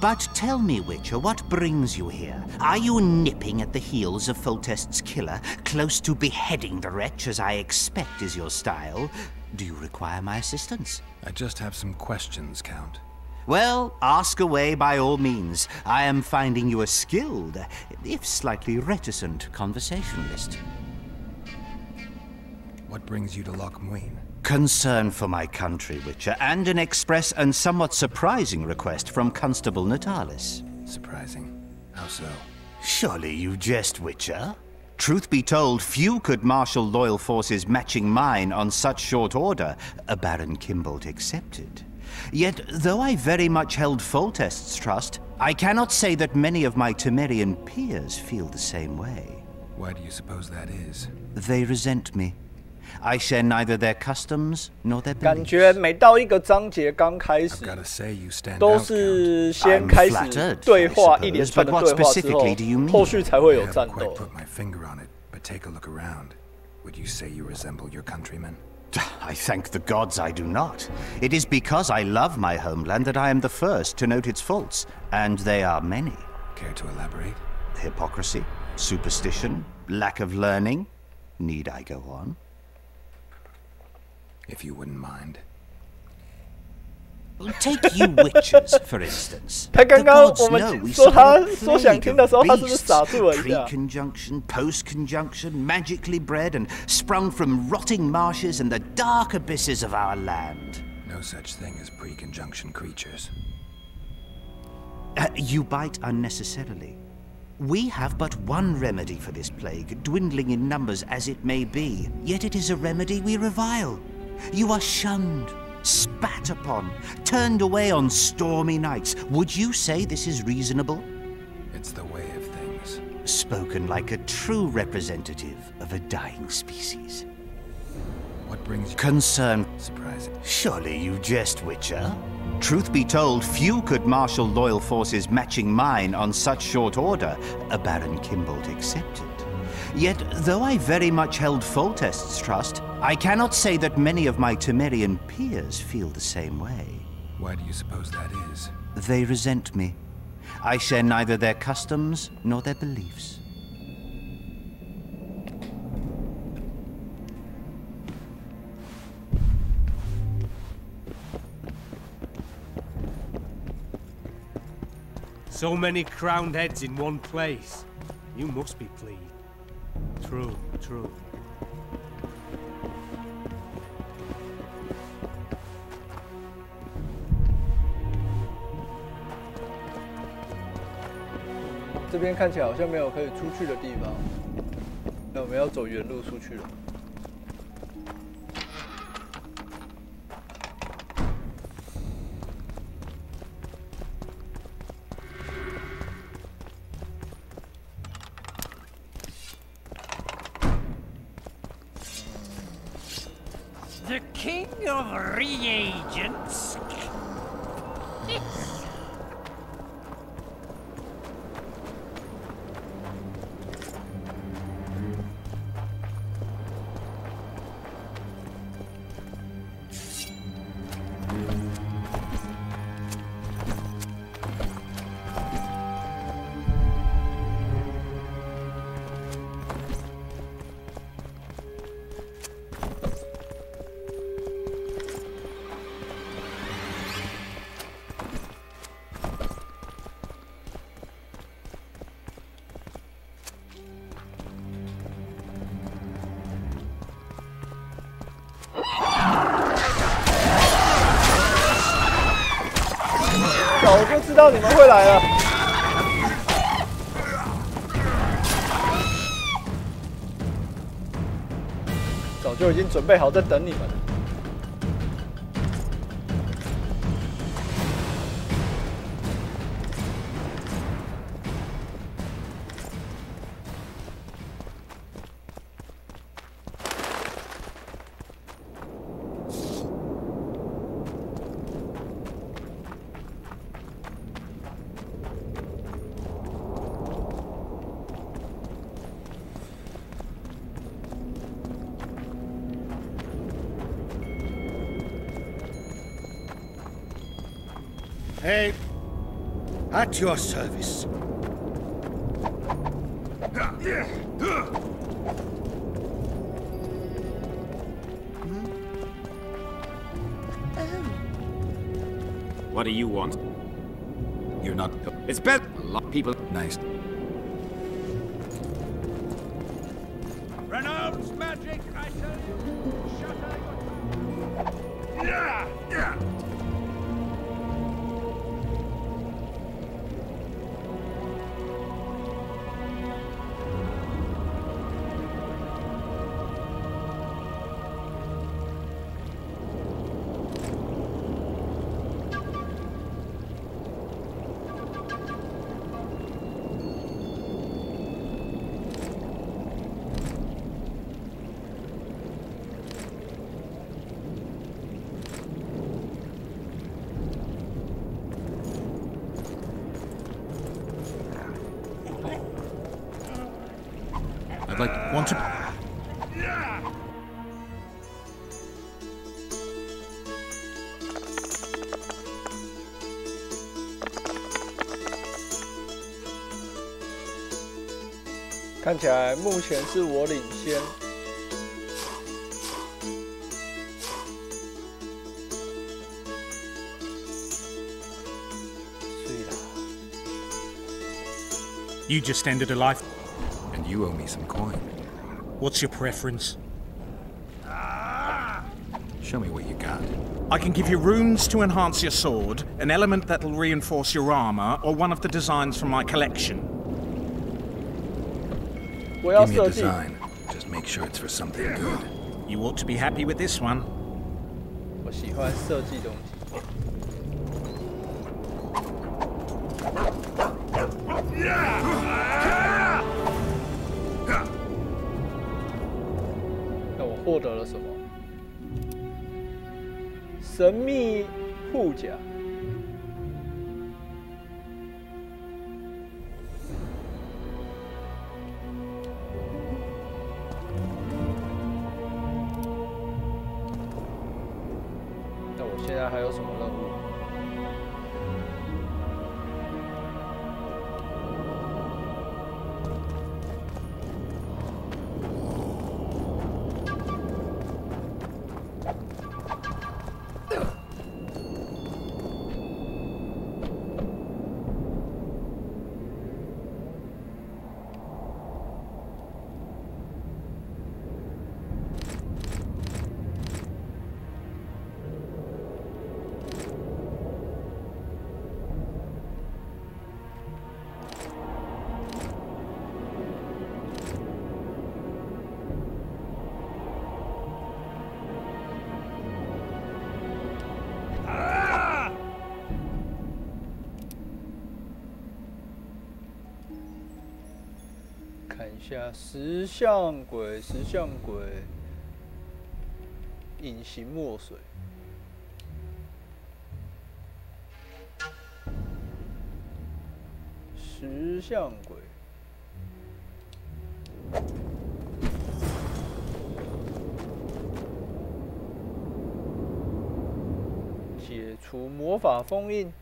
But tell me, Witcher, what brings you here? Are you nipping at the heels of Foltest's killer, close to beheading the wretch, as I expect is your style? Do you require my assistance? I just have some questions, Count. Well, ask away by all means. I am finding you a skilled, if slightly reticent, conversationalist. What brings you to Loch Muin? Concern for my country, Witcher, and an express and somewhat surprising request from Constable Natalis. Surprising? How so? Surely you jest, Witcher? Truth be told, few could marshal loyal forces matching mine on such short order, Baron Kimbolt excepted. Yet, though I very much held Foltest's trust, I cannot say that many of my Temerian peers feel the same way. Why do you suppose that is? They resent me. I share neither their customs nor their beliefs. 感觉每到一个章节刚开始，都是先开始对话，一连串的对话之后，后续才会有战斗。 But take a look around. Would you say you resemble your countrymen? I thank the gods I do not. It is because I love my homeland that I am the first to note its faults, and they are many. Care to elaborate? Hypocrisy, superstition, lack of learning. Need I go on? If you wouldn't mind. Take you witches, for instance. 他刚刚我们说他说想听的时候，他是不是傻住了一下 ？Pre-conjunction, post-conjunction, magically bred and sprung from rotting marshes and the dark abysses of our land. No such thing as pre-conjunction creatures. You bite unnecessarily. We have but one remedy for this plague, dwindling in numbers as it may be. Yet it is a remedy we revile. You are shunned, spat upon, turned away on stormy nights. Would you say this is reasonable? It's the way of things. Spoken like a true representative of a dying species. What brings you concern? Surprising. Surely you jest, Witcher. Truth be told, few could marshal loyal forces matching mine on such short order, Baron Kimbolt excepted. Yet, though I very much held Foltest's trust, I cannot say that many of my Temerian peers feel the same way. Why do you suppose that is? They resent me. I share neither their customs nor their beliefs. So many crowned heads in one place. You must be pleased. True, true. This 这边看起来好像没有可以出去的地方，那我们要走原路出去了。The king of reagents. 早就知道你们会来了。早就已经准备好在等你们了。Hey, at your service. What do you want? You're not... It's better. A lot of people... Nice. Renounce magic, I tell you! Shut up! Yeah! Yeah! Want to...看起来目前是我领先。You just ended a life. And you owe me some coin. What's your preference? Show me what you got. I can give you runes to enhance your sword, an element that'll reinforce your armor, or one of the designs from my collection. Give me a design. Just make sure it's for something good. You ought to be happy with this one. 我喜欢设计东西。那我获得了什么？神秘护甲。那我现在还有什么任务？看一下石像鬼，石像鬼，隐形墨水，石像鬼，解除魔法封印。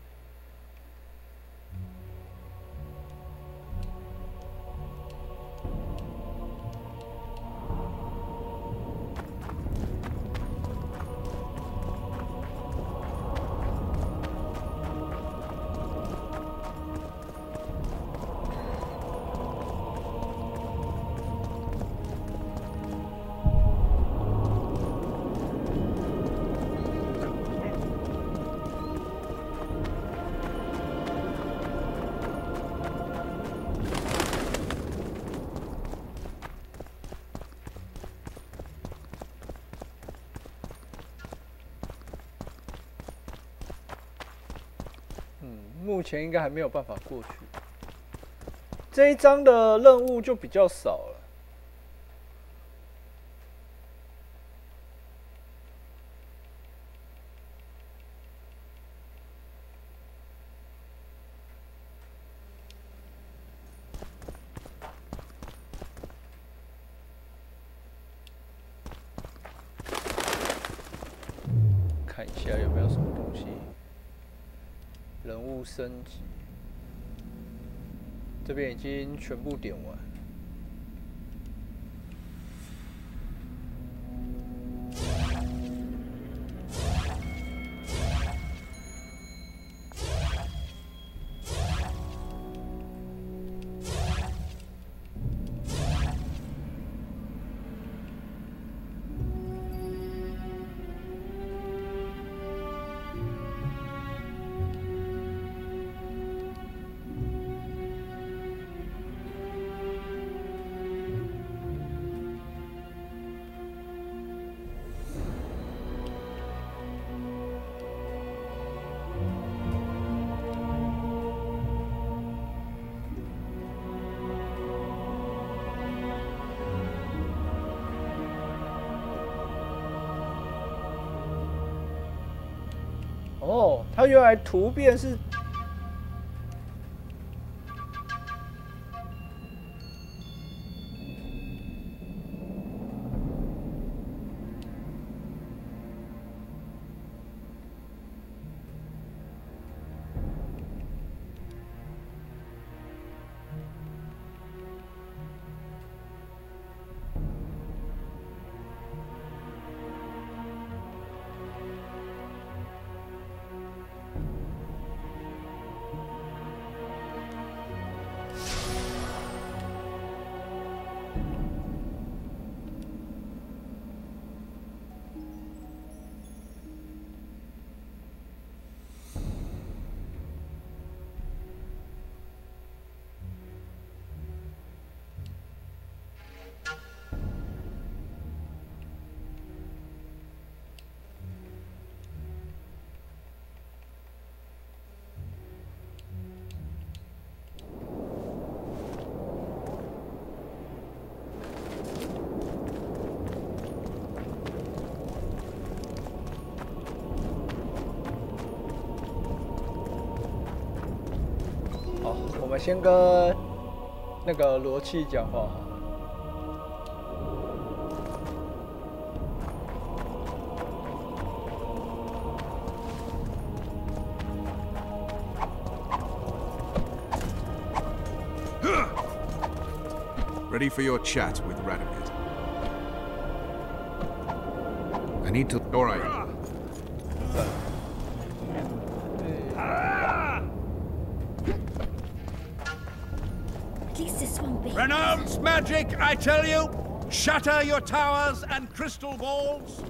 目前应该还没有办法过去。这一章的任务就比较少了。看一下有没有什么东西。人物升级，这边已经全部点完。哦，它原来突变是。我们先跟那个罗契讲话。Ready for your chat with Radomir. I need to. All right. Renounce magic, I tell you! Shatter your towers and crystal balls!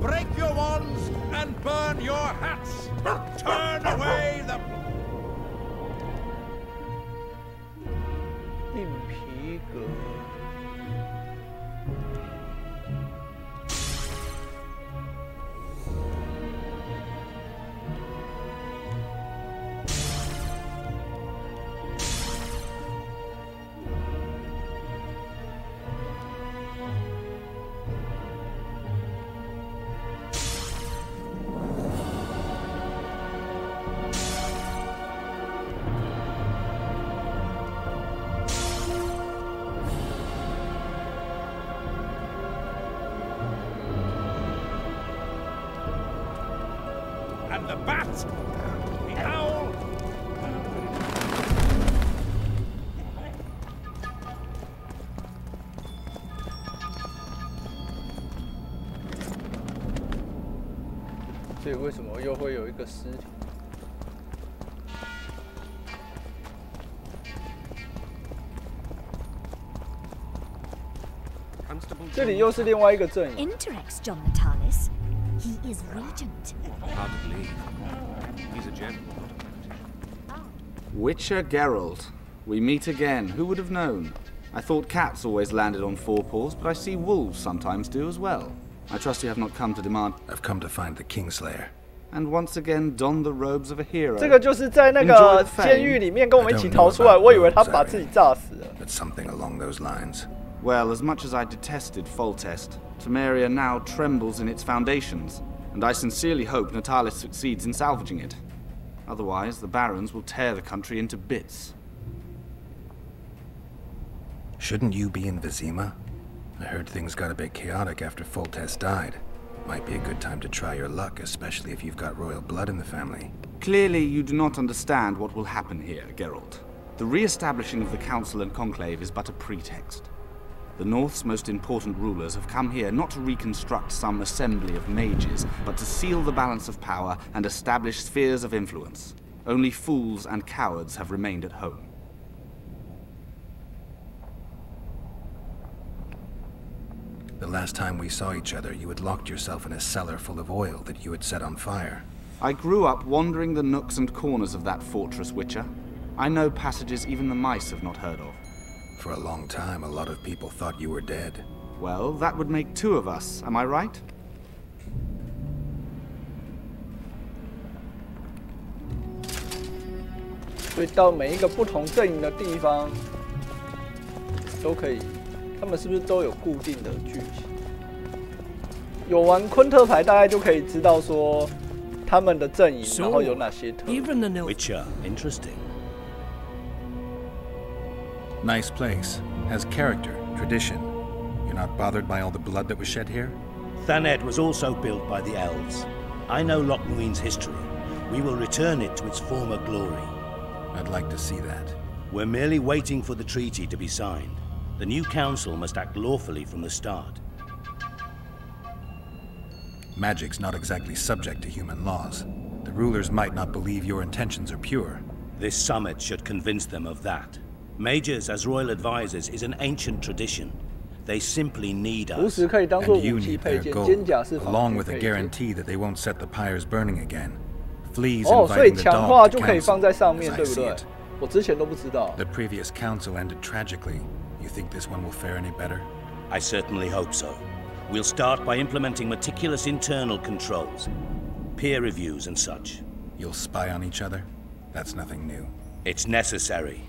Break your wands and burn your hats! Turn away the... 硬皮革。And the bat, the owl. 这里为什么又会有一个尸体？这里又是另外一个阵营。Interrex John Natalis. He is regent. Hard to believe. He's a general. Witcher Geralt. We meet again. Who would have known? I thought cats always landed on 4 paws, but I see wolves sometimes do as well. I trust you have not come to demand. I've come to find the Kingslayer. And once again don the robes of a hero. 这个就是在那个监狱里面跟我们一起逃出来，我以为他把自己炸死了。 But something along those lines. Well, as much as I detested Foltest, Temeria now trembles in its foundations, and I sincerely hope Natalis succeeds in salvaging it. Otherwise, the barons will tear the country into bits. Shouldn't you be in Vizima? I heard things got a bit chaotic after Foltest died. Might be a good time to try your luck, especially if you've got royal blood in the family. Clearly, you do not understand what will happen here, Geralt. The re-establishing of the Council and Conclave is but a pretext. The North's most important rulers have come here not to reconstruct some assembly of mages, but to seal the balance of power and establish spheres of influence. Only fools and cowards have remained at home. The last time we saw each other, you had locked yourself in a cellar full of oil that you had set on fire. I grew up wandering the nooks and corners of that fortress, Witcher. I know passages even the mice have not heard of. For a long time, a lot of people thought you were dead. Well, that would make 2 of us, am I right? 所以到每一个不同阵营的地方，都可以。他们是不是都有固定的剧情？有玩昆特牌，大概就可以知道说他们的阵营，然后有哪些特点。 Witcher, interesting. Nice place. Has character, tradition. You're not bothered by all the blood that was shed here? Thanet was also built by the elves. I know Lochmuin's history. We will return it to its former glory. I'd like to see that. We're merely waiting for the treaty to be signed. The new council must act lawfully from the start. Magic's not exactly subject to human laws. The rulers might not believe your intentions are pure. This summit should convince them of that. Mages as royal advisors is an ancient tradition. They simply need us. And you need their gold, along with a guarantee that they won't set the pyres burning again. Fleas inviting the dog to council, as I see it. The previous council ended tragically. You think this one will fare any better? I certainly hope so. We'll start by implementing meticulous internal controls, peer reviews and such. You'll spy on each other? That's nothing new. It's necessary.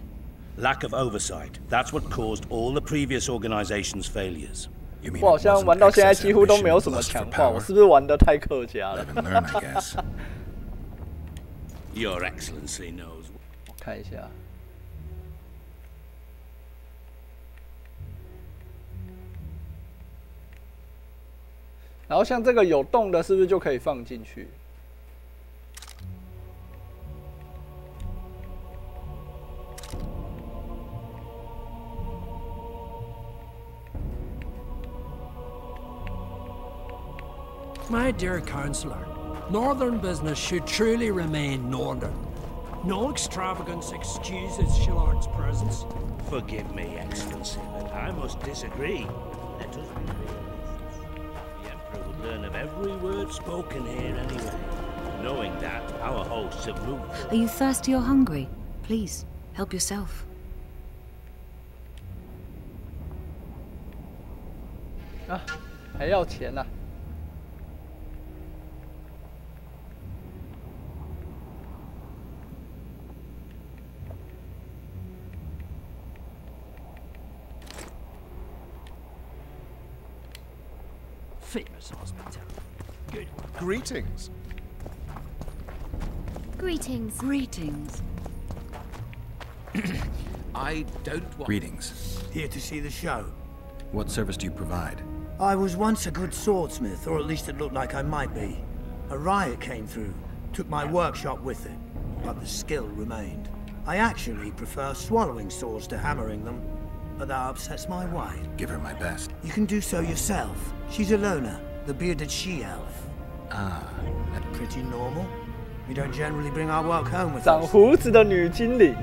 Lack of oversight, that's what caused all the previous organizations' failures. 我好像玩到现在几乎都没有什么强化，我是不是玩得太客家了？ Your Excellency knows. 我看一下。 然后像这个有洞的，是不是就可以放进去？ My dear Councillor, Northern business should truly remain Northern. No extravagance excuses Shillard's presence. Forgive me, Excellency, but I must disagree. Let us be realists. The Emperor would learn of every word spoken here anyway, knowing that our hosts have moved. Are you thirsty or hungry? Please, help yourself. 啊，还要钱呐！ Famous hospitality. Good one. Greetings. Greetings. Greetings. I don't want... Greetings. Here to see the show. What service do you provide? I was once a good swordsmith, or at least it looked like I might be. A riot came through, took my workshop with it, but the skill remained. I actually prefer swallowing swords to hammering them, but that upsets my wife. Give her my best. You can do so yourself. She's Alona, the bearded she-elf. Ah, at pretty normal. We don't generally bring our work home with us. 长胡子的女精灵。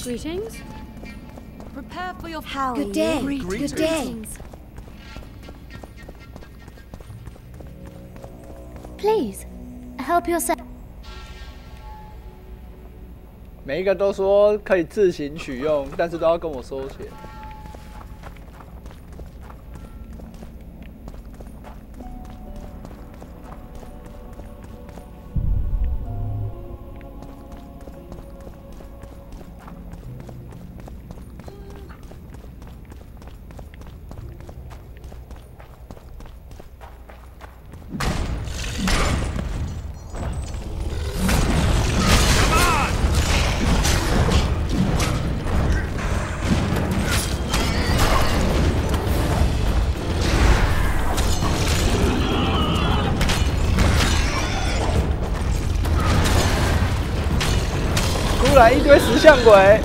Greetings. Prepare for your Good day. Good day. Please, help yourself. 每一个都说可以自行取用，但是都要跟我收钱。突然一堆石像鬼，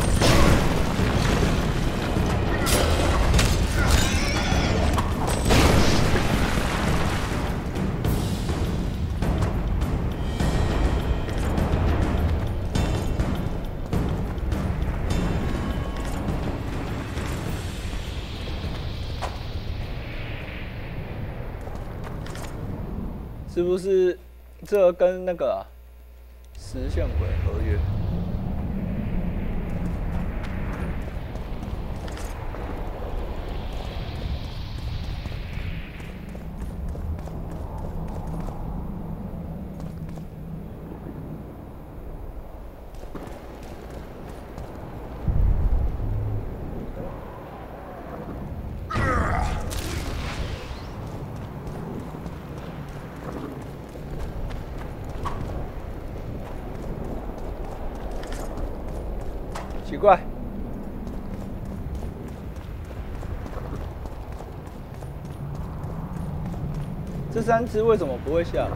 是不是这跟那个石像鬼合约？奇怪，这3只为什么不会下来？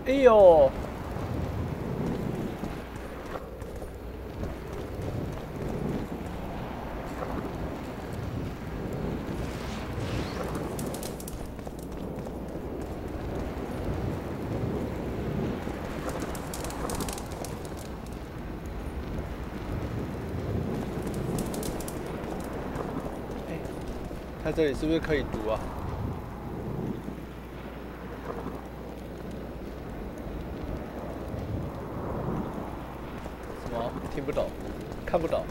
哎呦！它这里是不是可以读啊？听不懂，看不懂。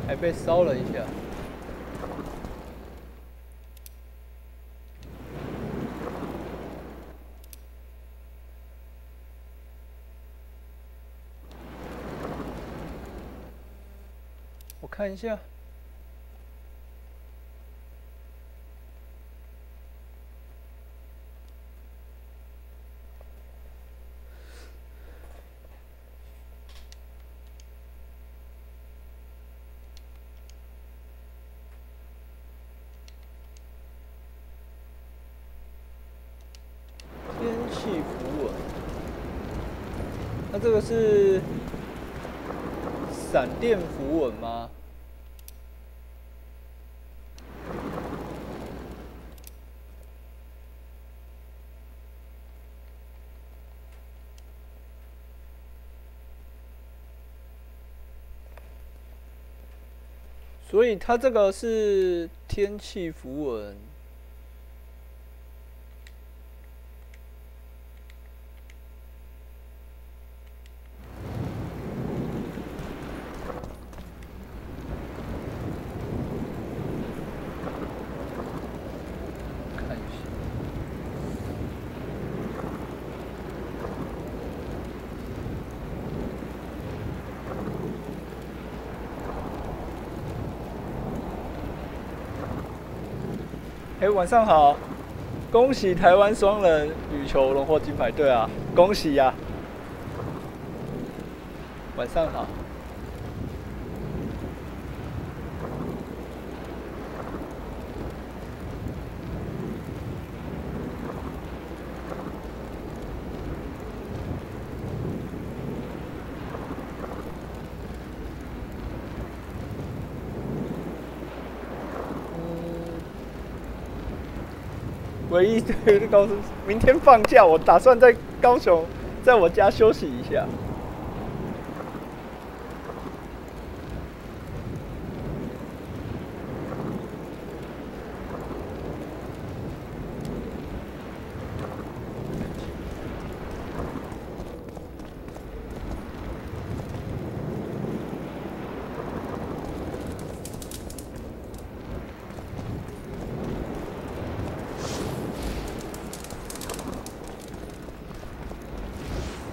还被烧了一下。我看一下。天气符文，那这个是闪电符文吗？所以它这个是天气符文。晚上好，恭喜台湾双人羽球荣获金牌，对啊，恭喜呀！晚上好。唯一对告诉明天放假，我打算在高雄，在我家休息一下。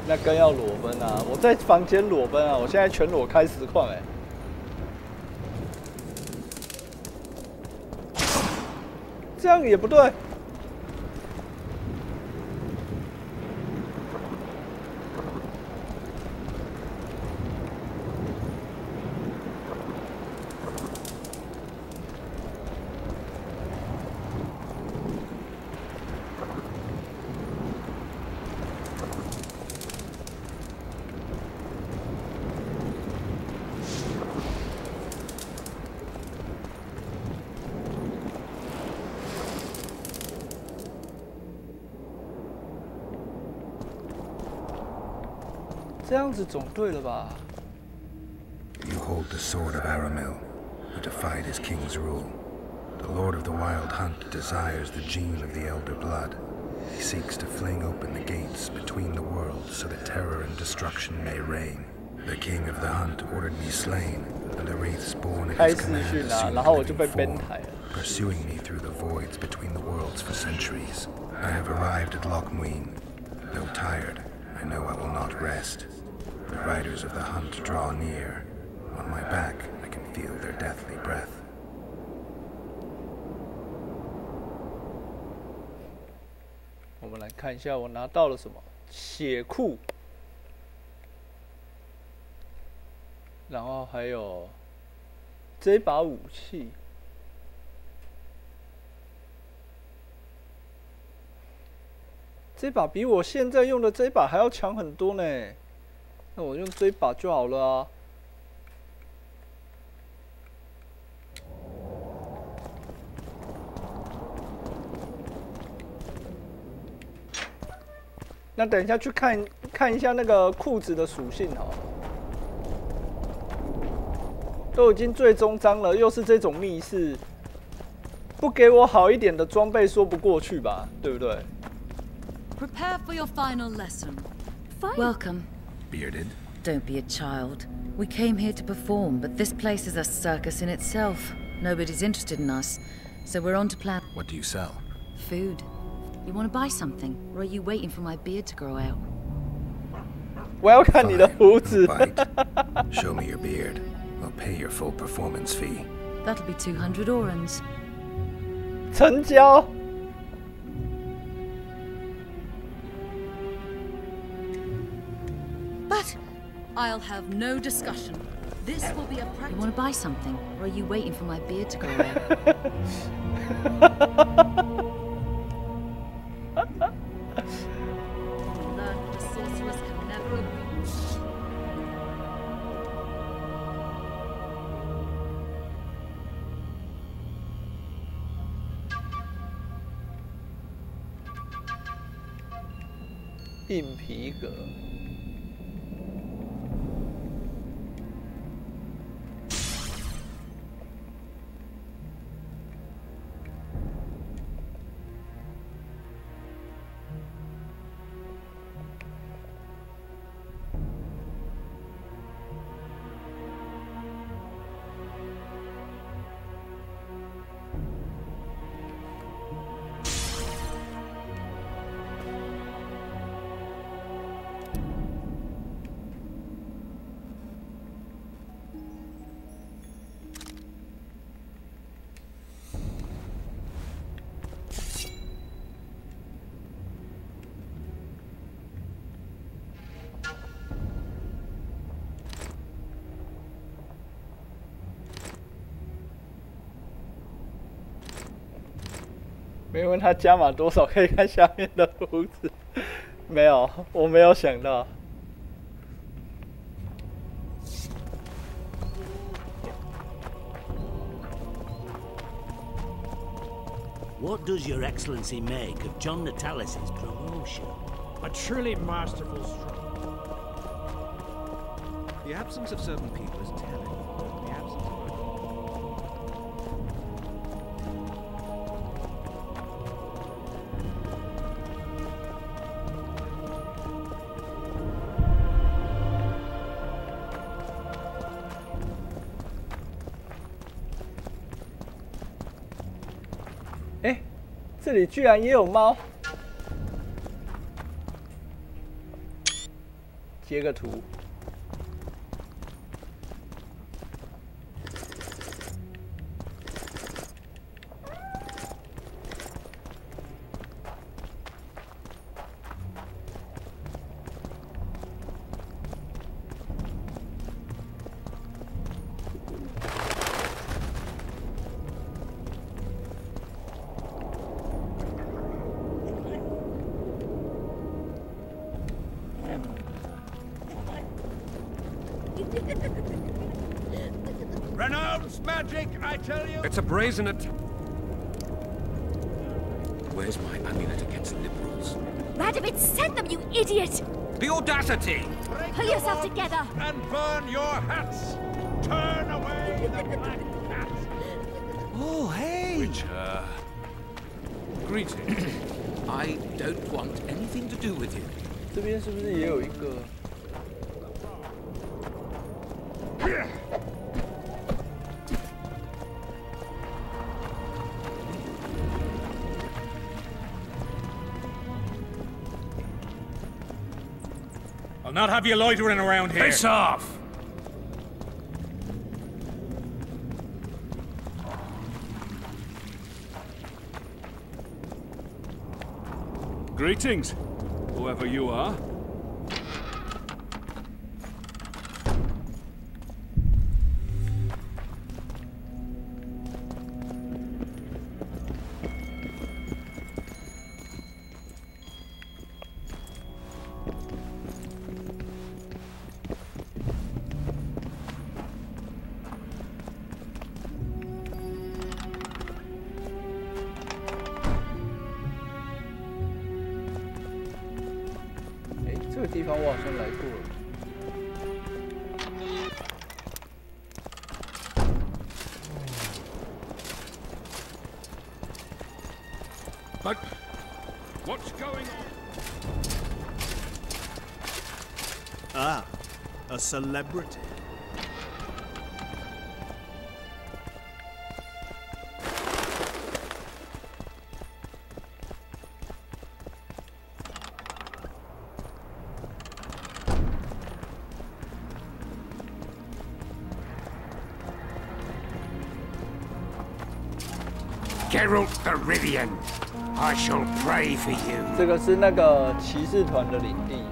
那更要裸奔啊！我在房间裸奔啊！我现在全裸开实况哎，这样也不对。这样子总对了吧 You hold the sword of Aramil, who defied his king's rule. The Lord of the Wild Hunt desires the gene of the Elder Blood. He seeks to fling open the gates between the worlds so that terror and destruction may reign. The King of the Hunt ordered me slain, and the wraiths born at his command assumed living form, pursuing me through the voids between the worlds for centuries. I have arrived at Loch Muin. Though tired, I know I will not rest. The riders of the hunt draw near. On my back, I can feel their deathly breath. 我们来看一下我拿到了什么血库，然后还有这把武器。这把比我现在用的这把还要强很多呢，那我用这把就好了啊。那等一下去看一下那个裤子的属性好了。都已经最终章了，又是这种密室，不给我好一点的装备说不过去吧，对不对 ？Prepare for your final lesson. Welcome. Bearded. Don't be a child. We came here to perform, but this place is a circus in itself. Nobody's interested in us, so we're on to plan. What do you sell? Food. You want to buy something, or are you waiting for my beard to grow out? 我要看你的胡子。Show me your beard. I'll pay your full performance fee. That'll be 200 orens. 成交。But I'll have no discussion. This will be a practice. You want to buy something, or are you waiting for my beard to grow out? Learn the sorcerers can never agree.硬皮革。没问他加码多少，可以看下面的胡子。没有，我没有想到。What does Your Excellency make of John Natalis's promotion? A truly masterful stroke. The absence of certain people is telling. The absence of哎，这里居然也有猫，截个图。Renounce magic, I tell you! It's a brazen Where's my amulet against liberals? Radovid, send them, you idiot! The audacity! Pull yourself together! And burn your hats! Turn away the black cat! Oh, hey! Witcher. Greetings. I don't want anything to do with him. 这边是不是也有一个？ I'll not have you loitering around here. Face off! Greetings, whoever you are. 个地方我好像来过了。 But what's going on? Ah, a celebrity. Geralt the Rivian, I shall pray for you. 这个是那个骑士团的领地。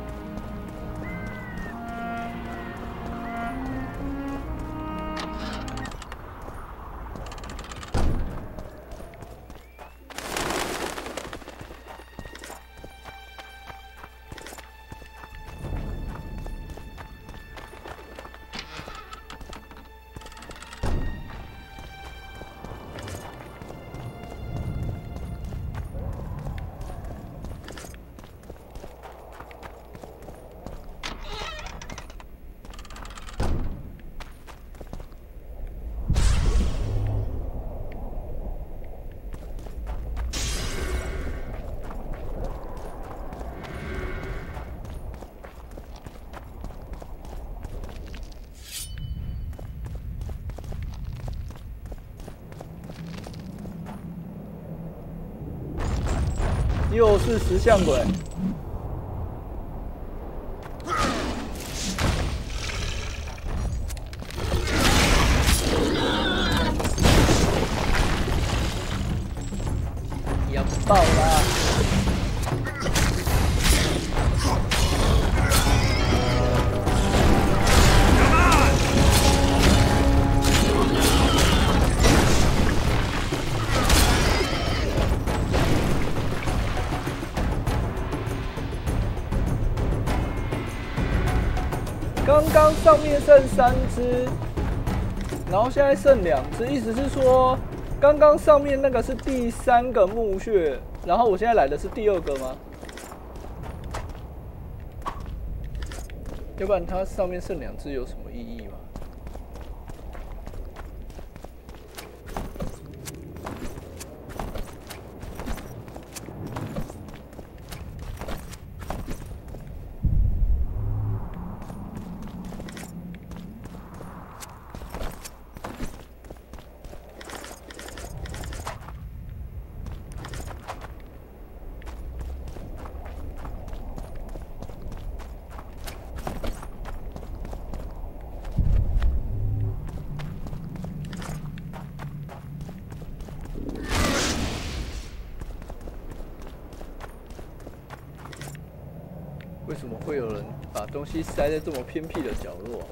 又是石像鬼。要爆啦！刚刚上面剩3只，然后现在剩2只，意思是说，刚刚上面那个是第3个墓穴，然后我现在来的是第2个吗？要不然它上面剩2只有什么意义吗？ 为什么会有人把东西塞在这么偏僻的角落？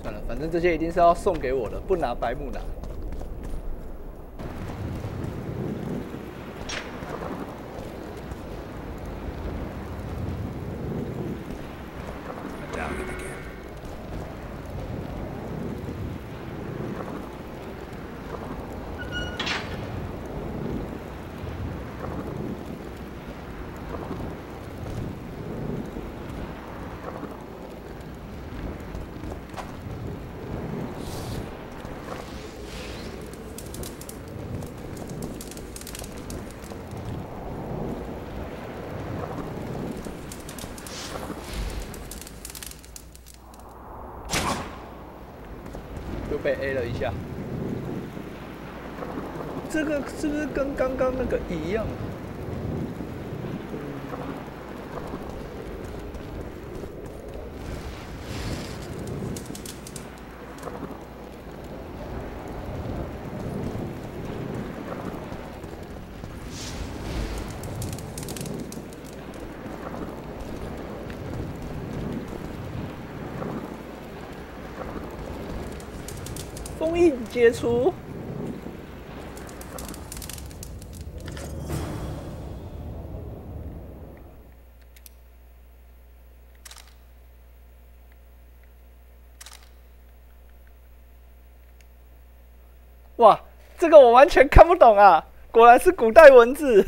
算了，反正这些一定是要送给我的，不拿白不拿。 被 A 了一下，这个是不是跟刚刚那个一样？封印解除。哇，这个我完全看不懂啊！果然是古代文字。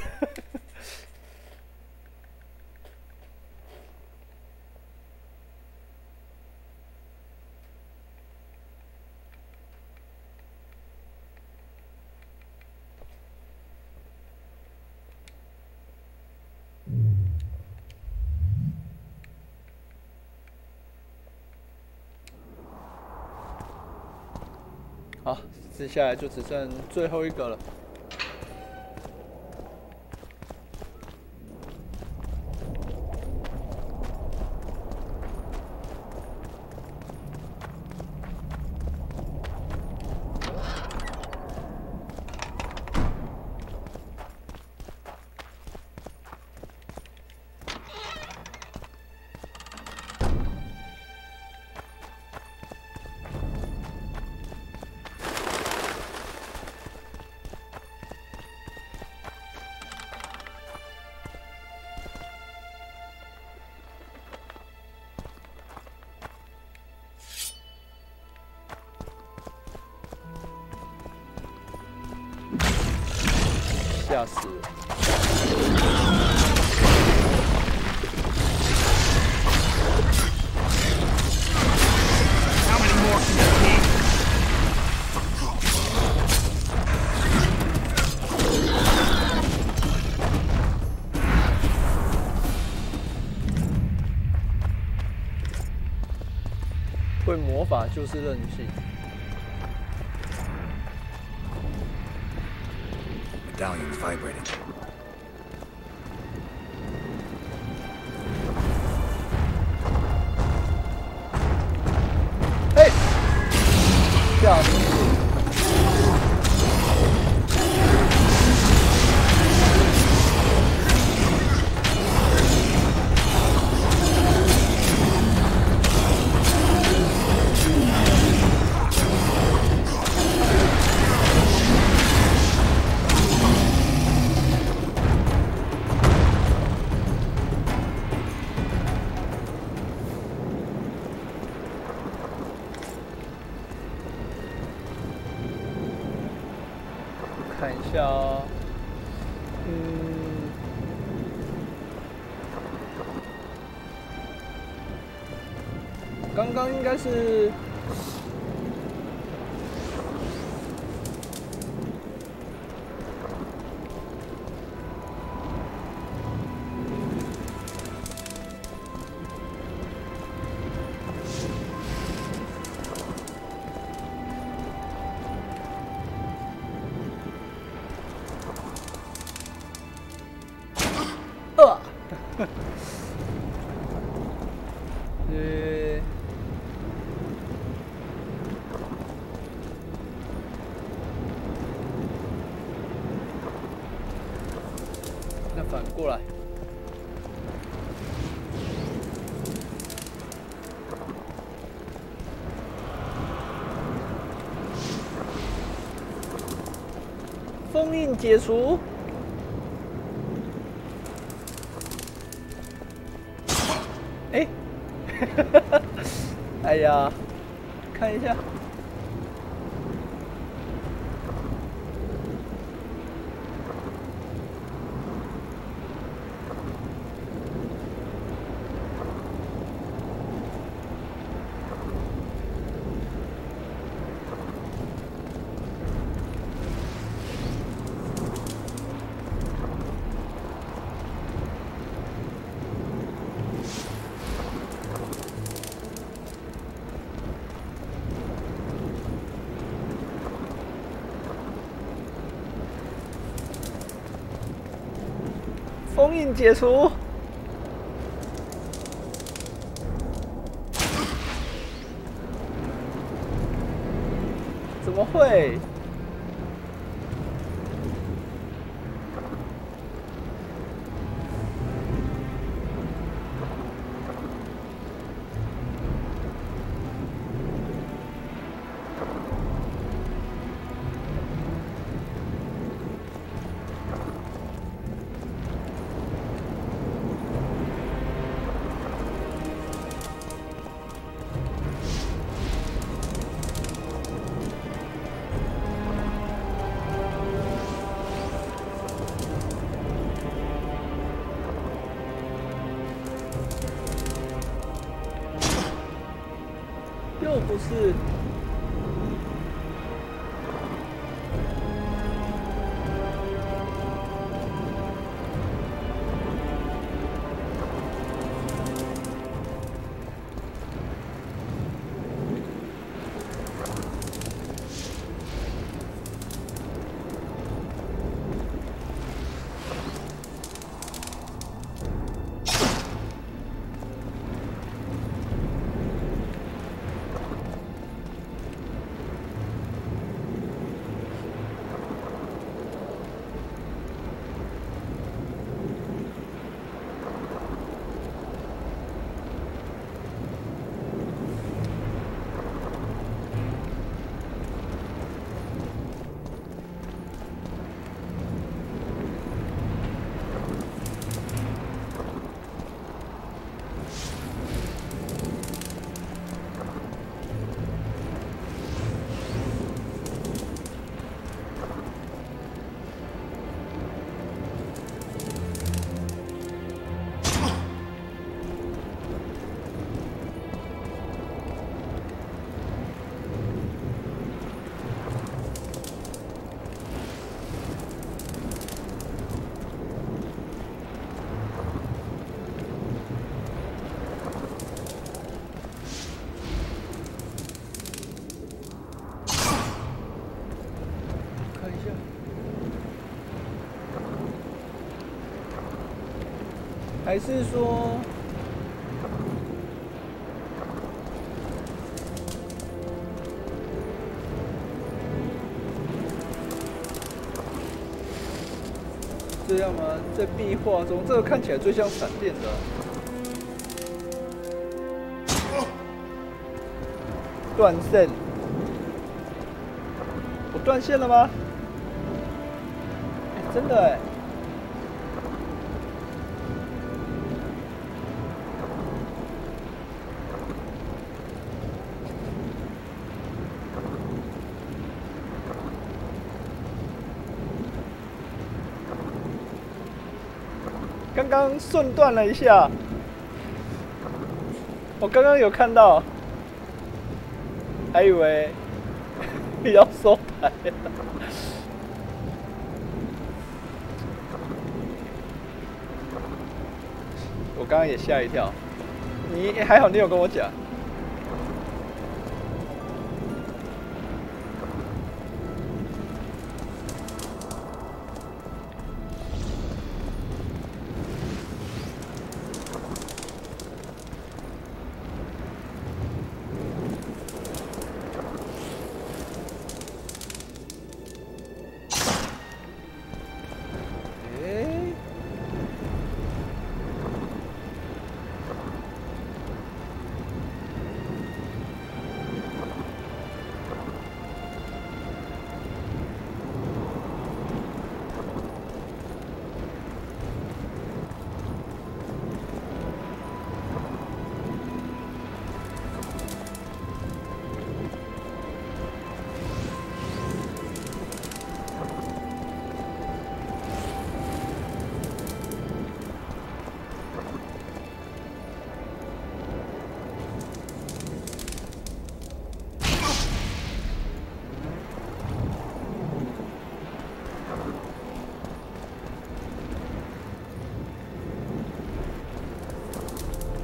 好，接下来就只剩最后一个了。吓死了！会魔法就是任性。 Medallion's vibrating. Hey! 吓死！看一下哦，刚刚应该是那反过来，封印解除。 哎，哎呀，看一下，封印解除。怎么会？又不是。还是说，这样吗？在壁画中，这个看起来最像闪电的。断线，我断线了吗？真的哎。刚刚顺断了一下，我刚刚有看到，还以为要收台了。我刚刚也吓一跳，你还好，你有跟我讲。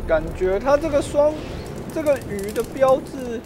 感觉它这个鱼的标志，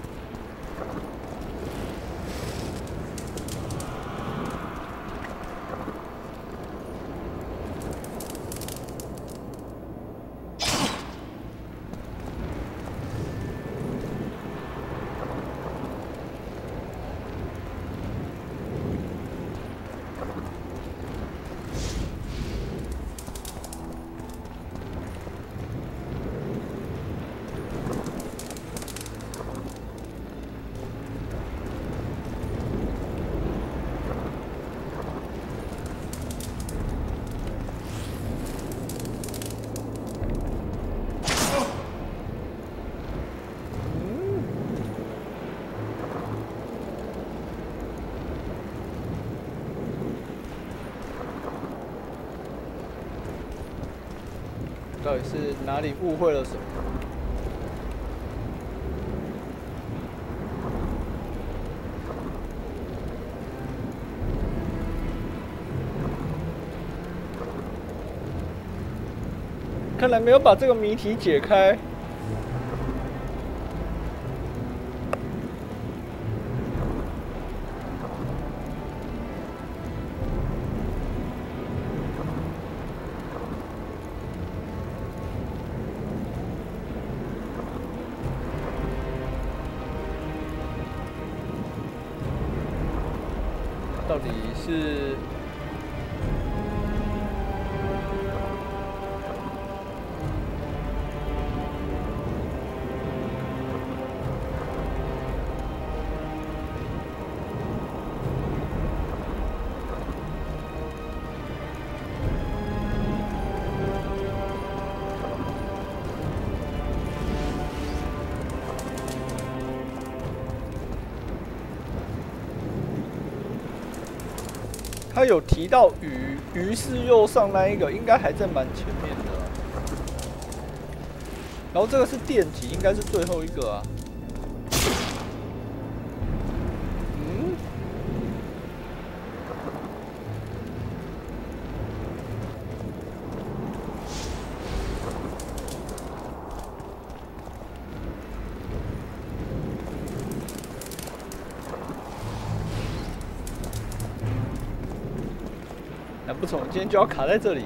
到底是哪里误会了什么？看来没有把这个谜题解开。到底是？ 他有提到鱼，鱼是右上那一个，应该还在蛮前面的。然后这个是电极，应该是最后一个啊。嗯？难不成我今天就要卡在这里？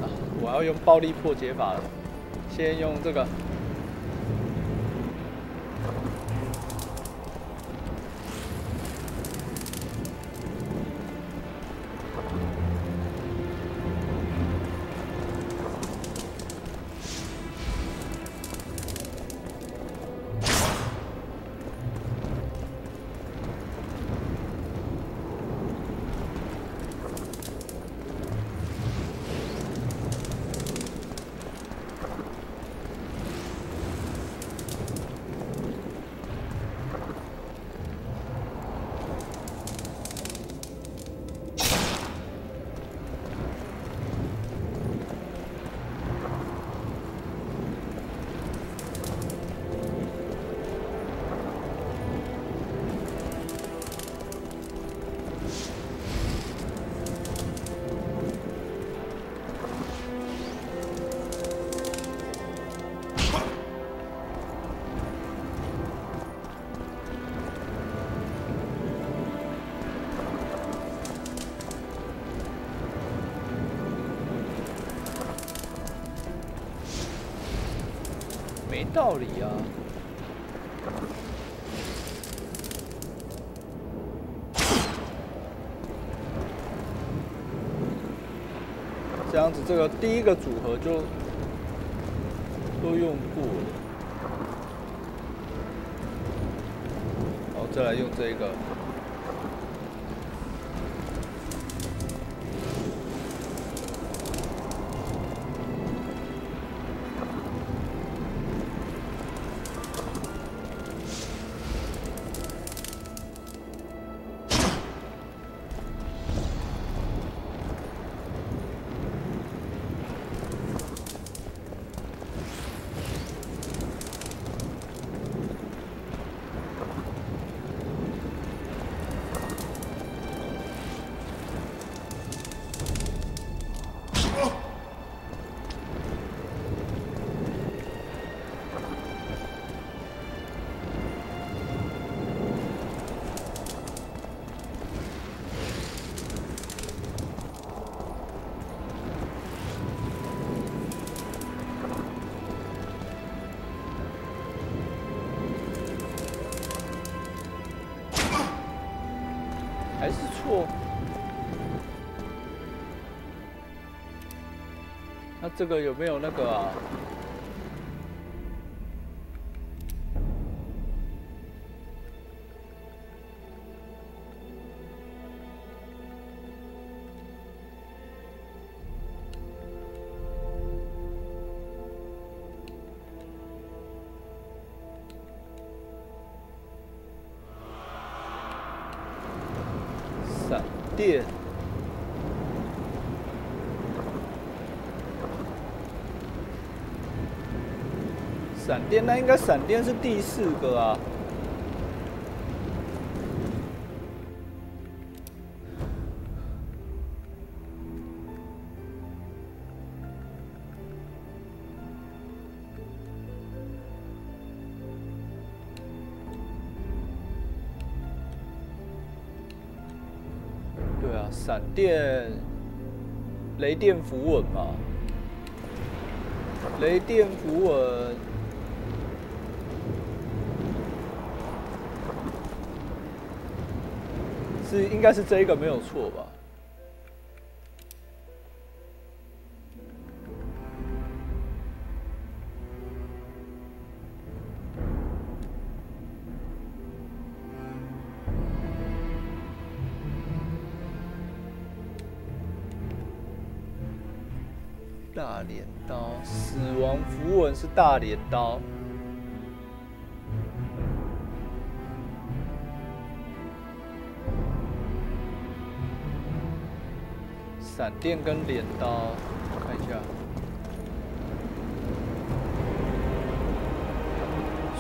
啊！我要用暴力破解法了，先用这个。没道理啊！这样子，这个第一个组合就都用过了，好，再来用这个。 还是错？那这个有没有那个啊？闪电，闪电，那应该闪电是第4个啊。下，闪电、雷电符文嘛，雷电符文。 应该是这一个没有错吧？大镰刀，死亡符文是大镰刀。 闪电跟镰刀，我看一下。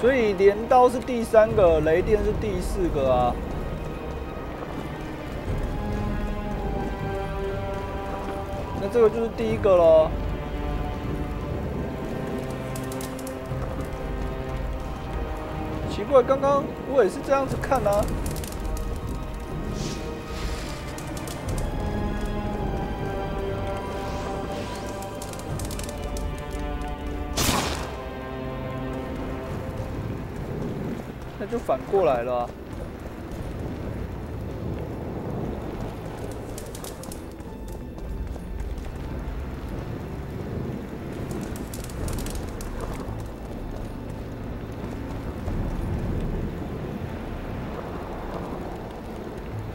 所以镰刀是第3个，雷电是第4个啊。那这个就是第1个咯。奇怪，刚刚我也是这样子看啊。 那就反过来了、啊。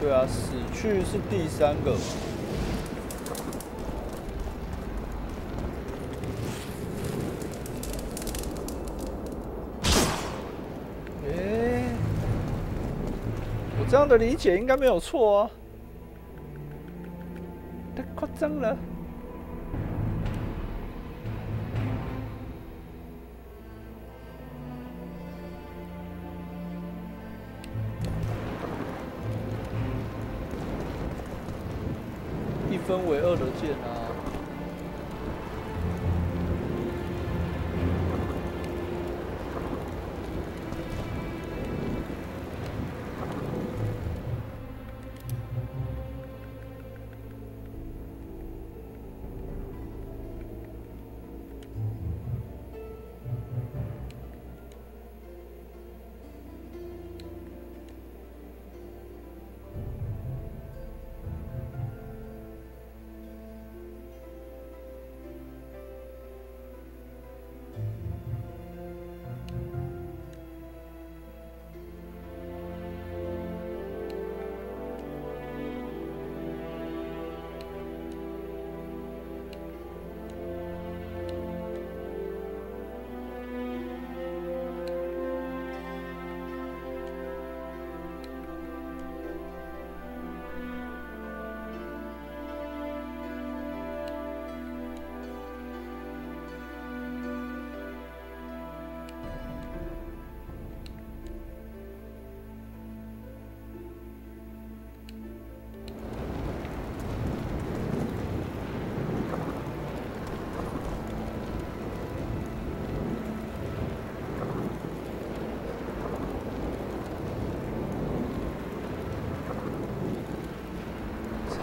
对啊，死去是第3个嘛。 这样的理解应该没有错啊，太夸张了。1分为2的剑啊。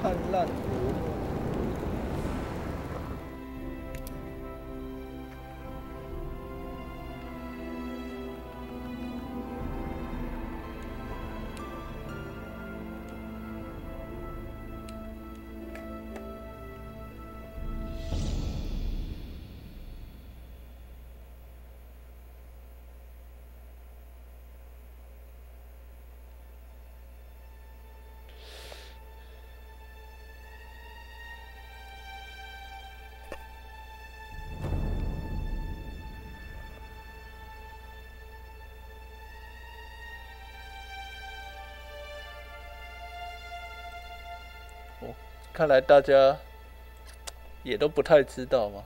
灿烂夺目。看来大家也都不太知道嘛。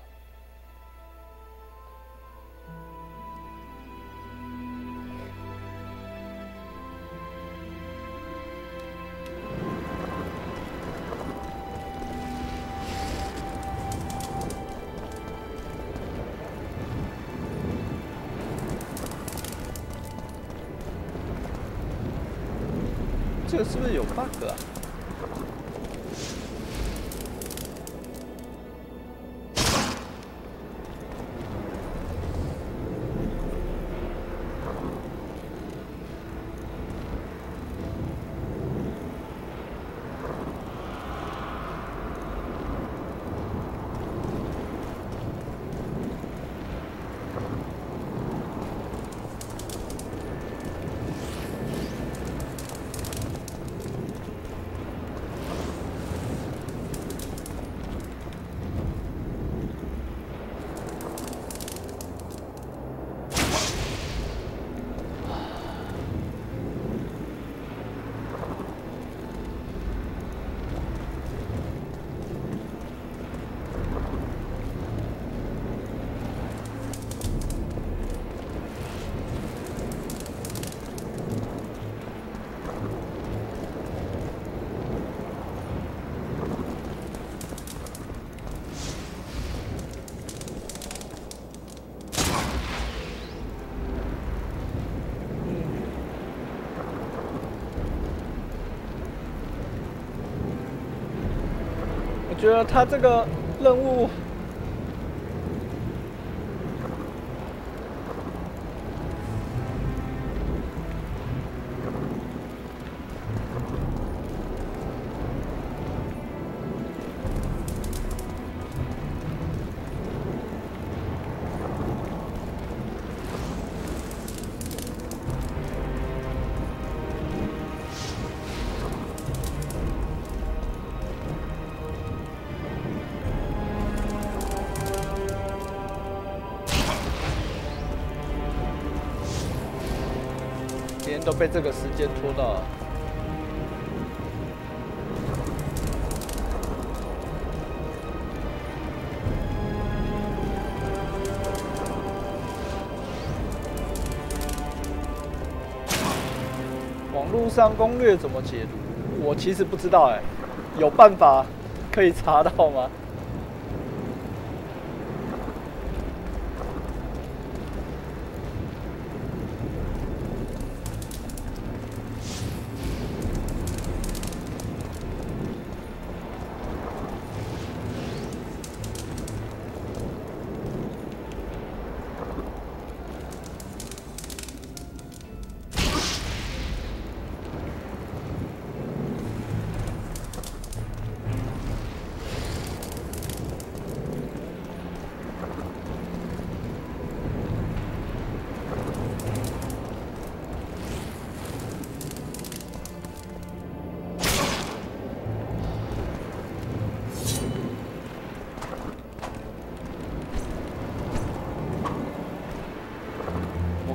这个是不是有 bug 啊？觉得他这个任务。 都被这个时间拖到了。网络上攻略怎么解读？我其实不知道哎，有办法可以查到吗？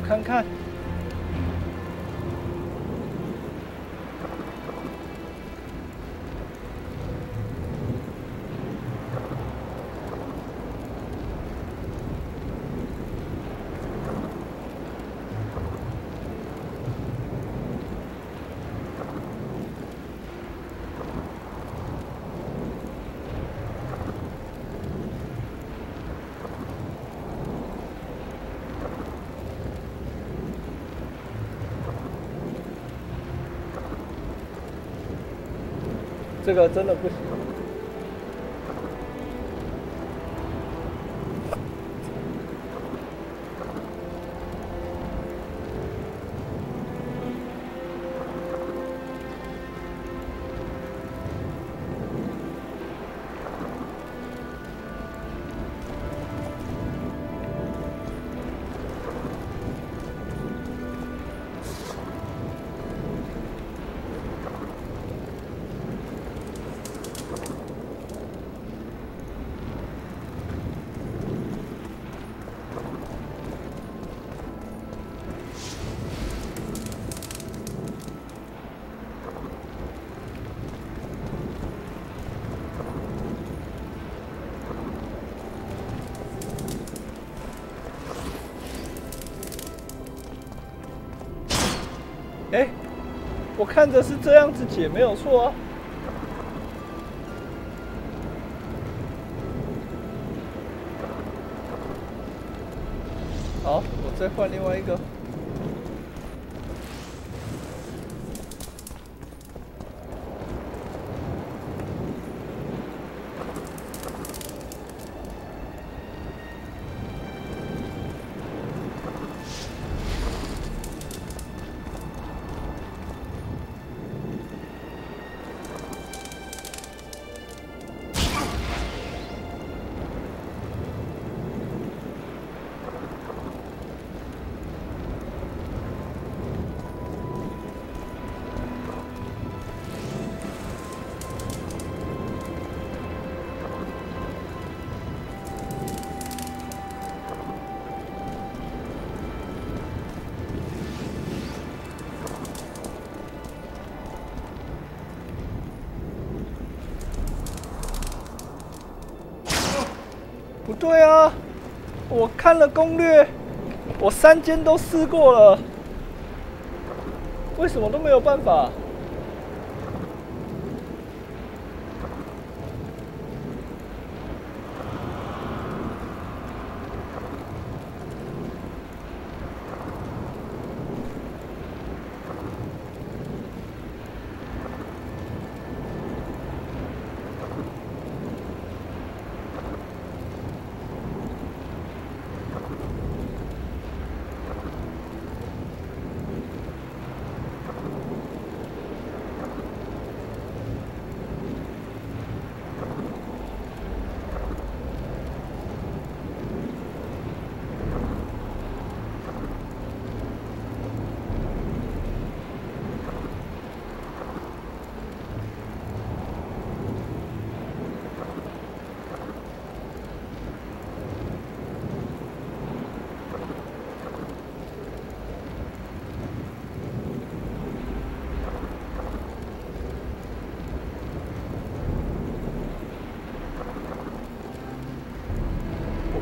看看，这个真的不行。哎，我看着是这样子解，没有错啊。好，我再换另外一个。 不对啊！我看了攻略，我3间都试过了，为什么都没有办法？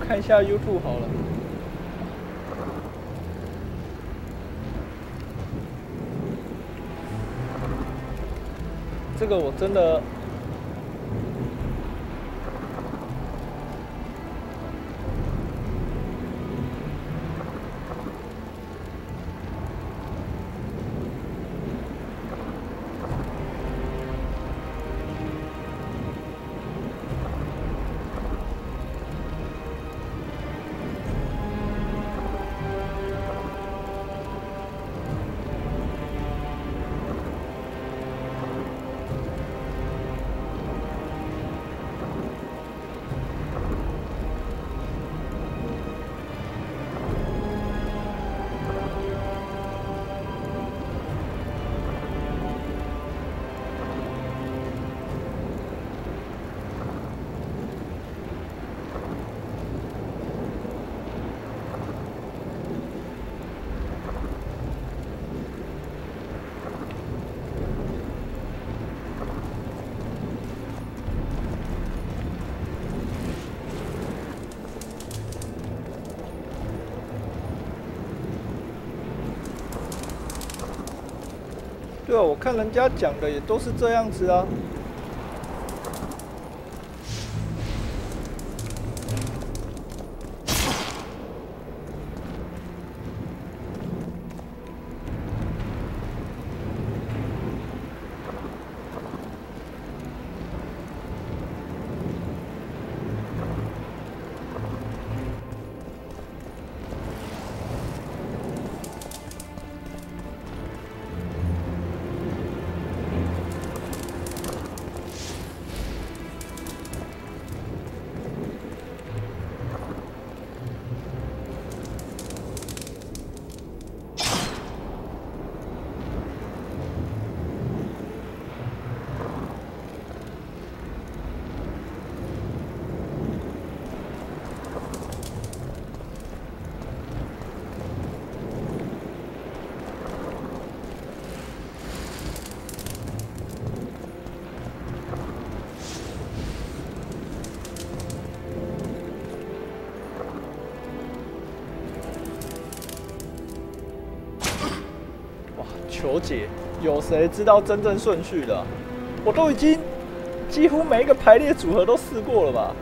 看一下 YouTube 好了。这个我真的。 对啊，我看人家讲的也都是这样子啊。求解，有谁知道真正顺序的啊？我都已经几乎每一个排列组合都试过了吧？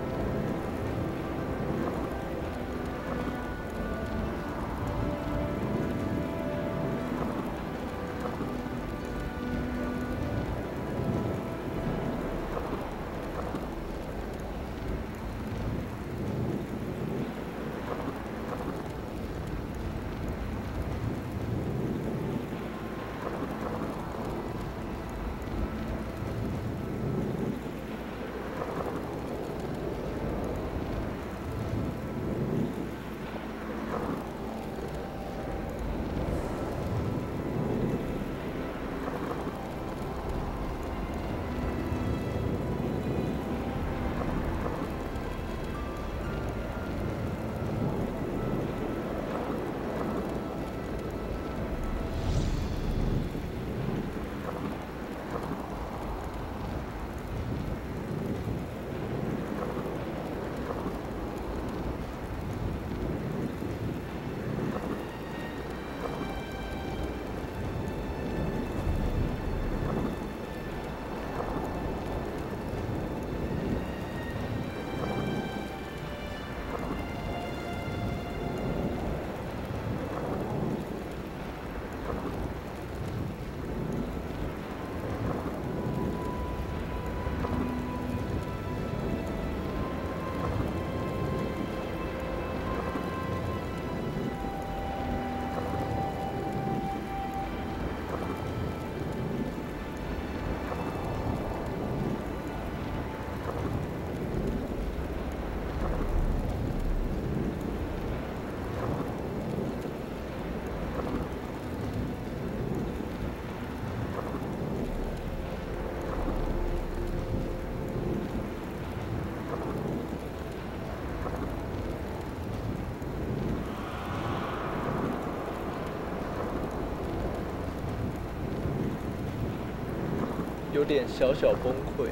有点小小崩溃。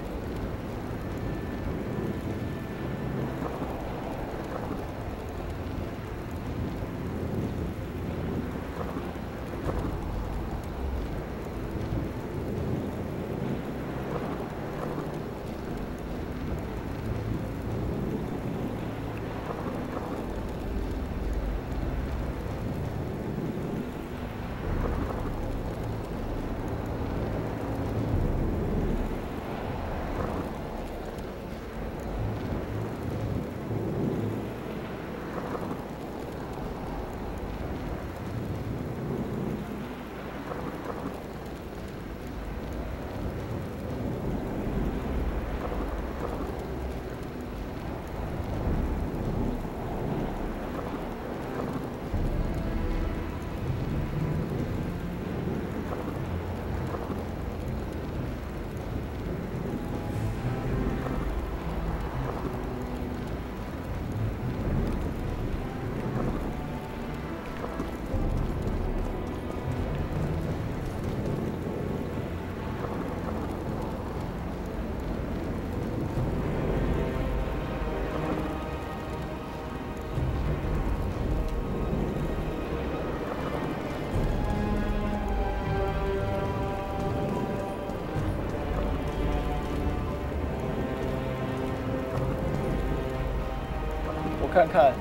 看看。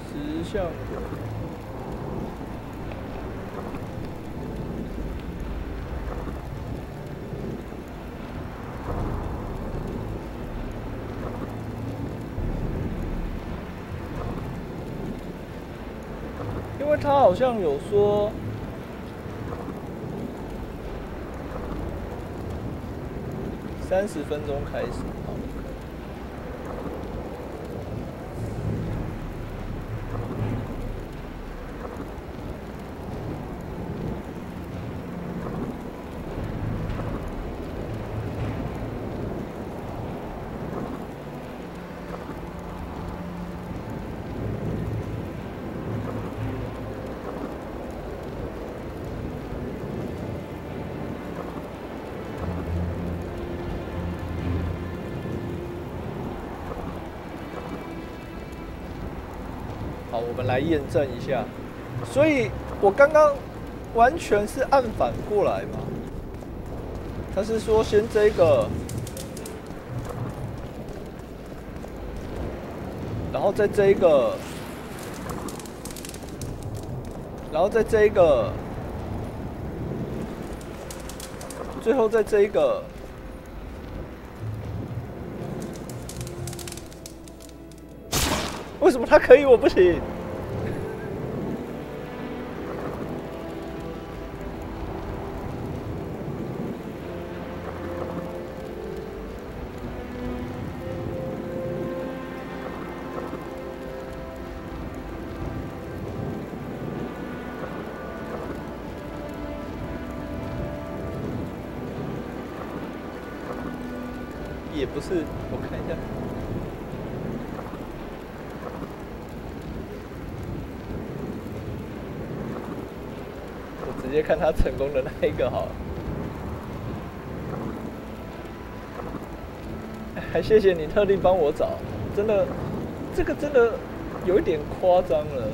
石像鬼。 因为他好像有说30分钟开始。 好，我们来验证一下。所以我刚刚完全是按反过来吗？他是说先这个，然后再这个，然后再这个，最后再这个。 为什么他可以，我不行？也不是，我看一下。 直接看他成功的那一个好了，还谢谢你特地帮我找，真的，这个真的有一点夸张了。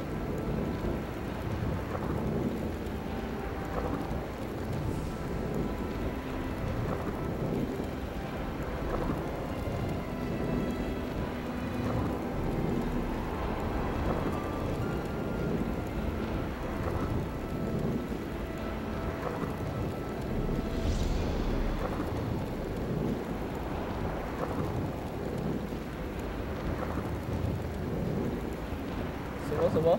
什么？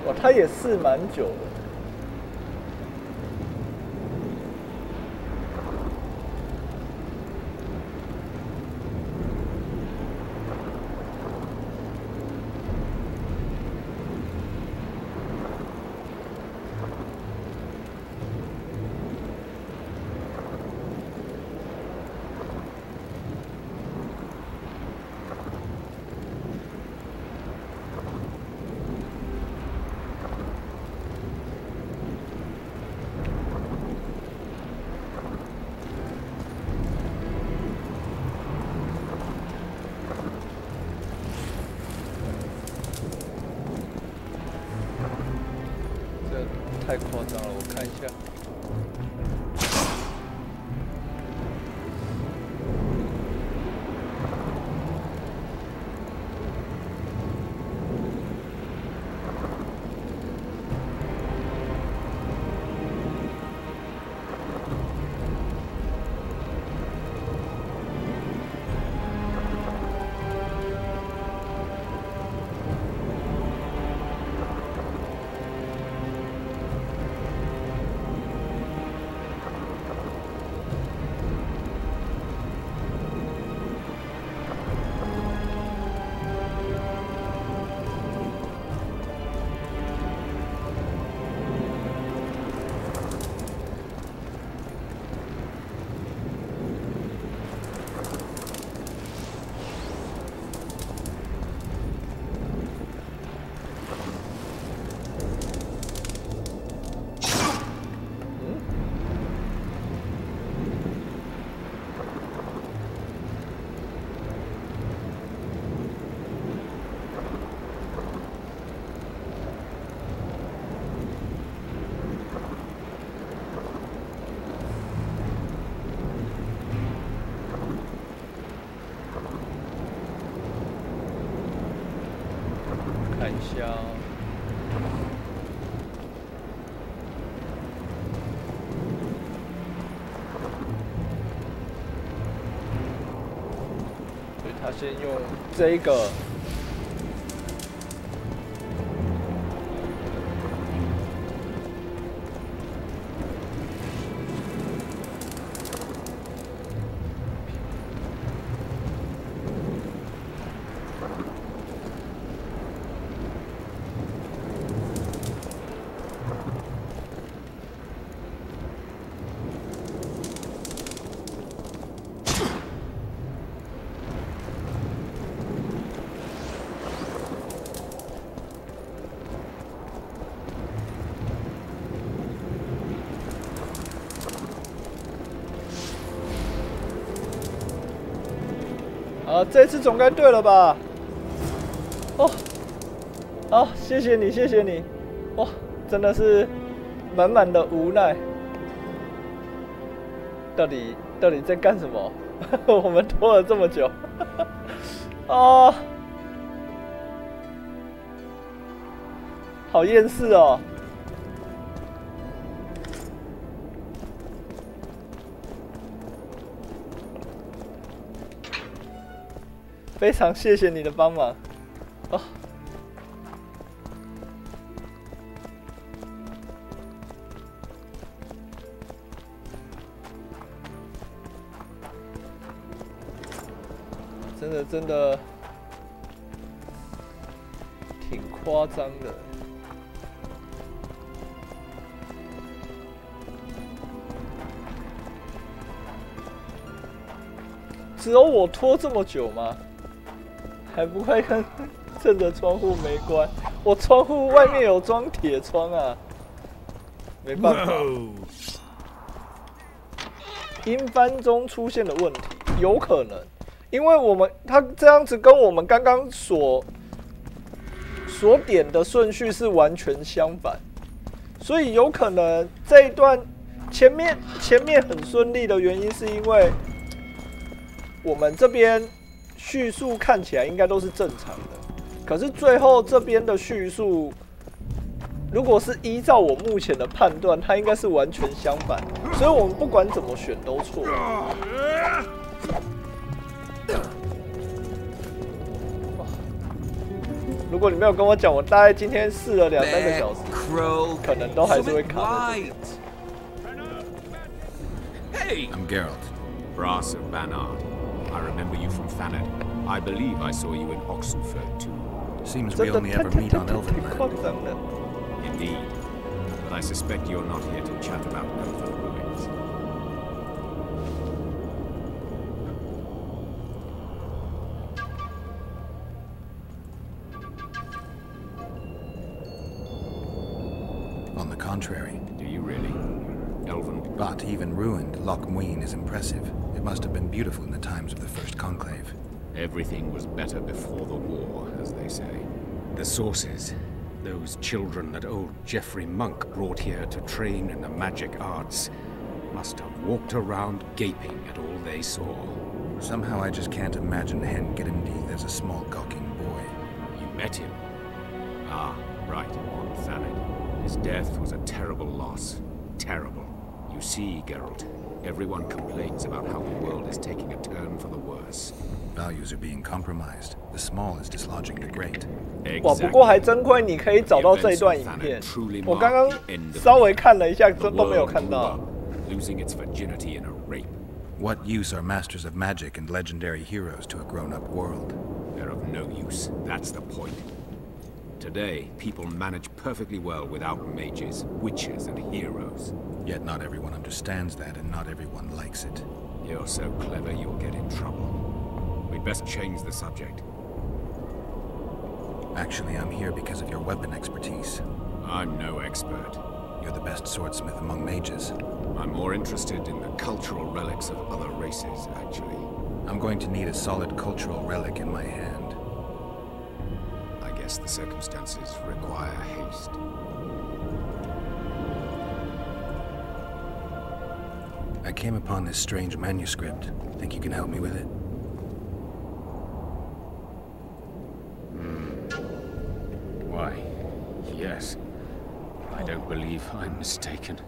哇，他也试蛮久的。这太夸张了，我看一下。看一下，所以他先用这个。这次总该对了吧？哦，好，谢谢你，谢谢你，哇，真的是满满的无奈。到底在干什么？我们拖了这么久，啊，好厌世哦。非常谢谢你的帮忙，哦，真的挺夸张的。只有我拖这么久吗？还不快看，趁着窗户没关，我窗户外面有装铁窗啊，没办法。英翻中出现了问题，有可能，因为他这样子跟我们刚刚所点的顺序是完全相反，所以有可能这一段前面很顺利的原因是因为我们这边。叙述看起来应该都是正常的，可是最后这边的叙述，如果是依照我目前的判断，它应该是完全相反，所以我们不管怎么选都错。如果你没有跟我讲，我大概今天试了2、3个小时，可能都还是会卡。Hey, I'm Geralt, Brass of Banard. I remember you from Thanet. I believe I saw you in Oxenford too. Seems we only ever meet on Elvenland. Indeed. But I suspect you're not here to chat about Elven ruins. On the contrary. Do you really? Elven. But even ruined, Loch Muin is impressive. It must have been beautiful in the times of the First Conclave. Everything was better before the war, as they say. The sources, Those children that old Geoffrey Monk brought here to train in the magic arts must have walked around gaping at all they saw. Somehow I just can't imagine Hen Gedimdeeth as a small gawking boy. You met him? Ah, right, on Thanet. His death was a terrible loss. Terrible. You see, Geralt, everyone complains about how the world is taking a turn for the worse. Values are being compromised. The small is dislodging the great. 哇，不过还真亏你可以找到这一段影片。我刚刚稍微看了一下，都没有看到。Losing its virginity in a rape. What use are masters of magic and legendary heroes to a grown-up world? They're of no use. That's the point. Today, people manage perfectly well without mages, witches, and heroes. Yet not everyone understands that, and not everyone likes it. You're so clever, you'll get in trouble. We'd best change the subject. Actually, I'm here because of your weapon expertise. I'm no expert. You're the best swordsmith among mages. I'm more interested in the cultural relics of other races, actually. I'm going to need a solid cultural relic in my hand. I guess the circumstances require haste. I came upon this strange manuscript. Think you can help me with it? Why, yes. I don't believe I'm mistaken.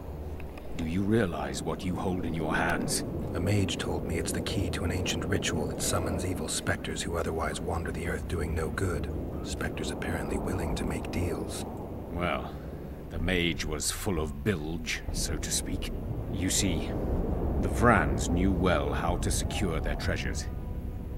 Do you realize what you hold in your hands? A mage told me it's the key to an ancient ritual that summons evil specters who otherwise wander the earth doing no good. Specters apparently willing to make deals. Well, the mage was full of bilge, so to speak. You see, the Vrans knew well how to secure their treasures.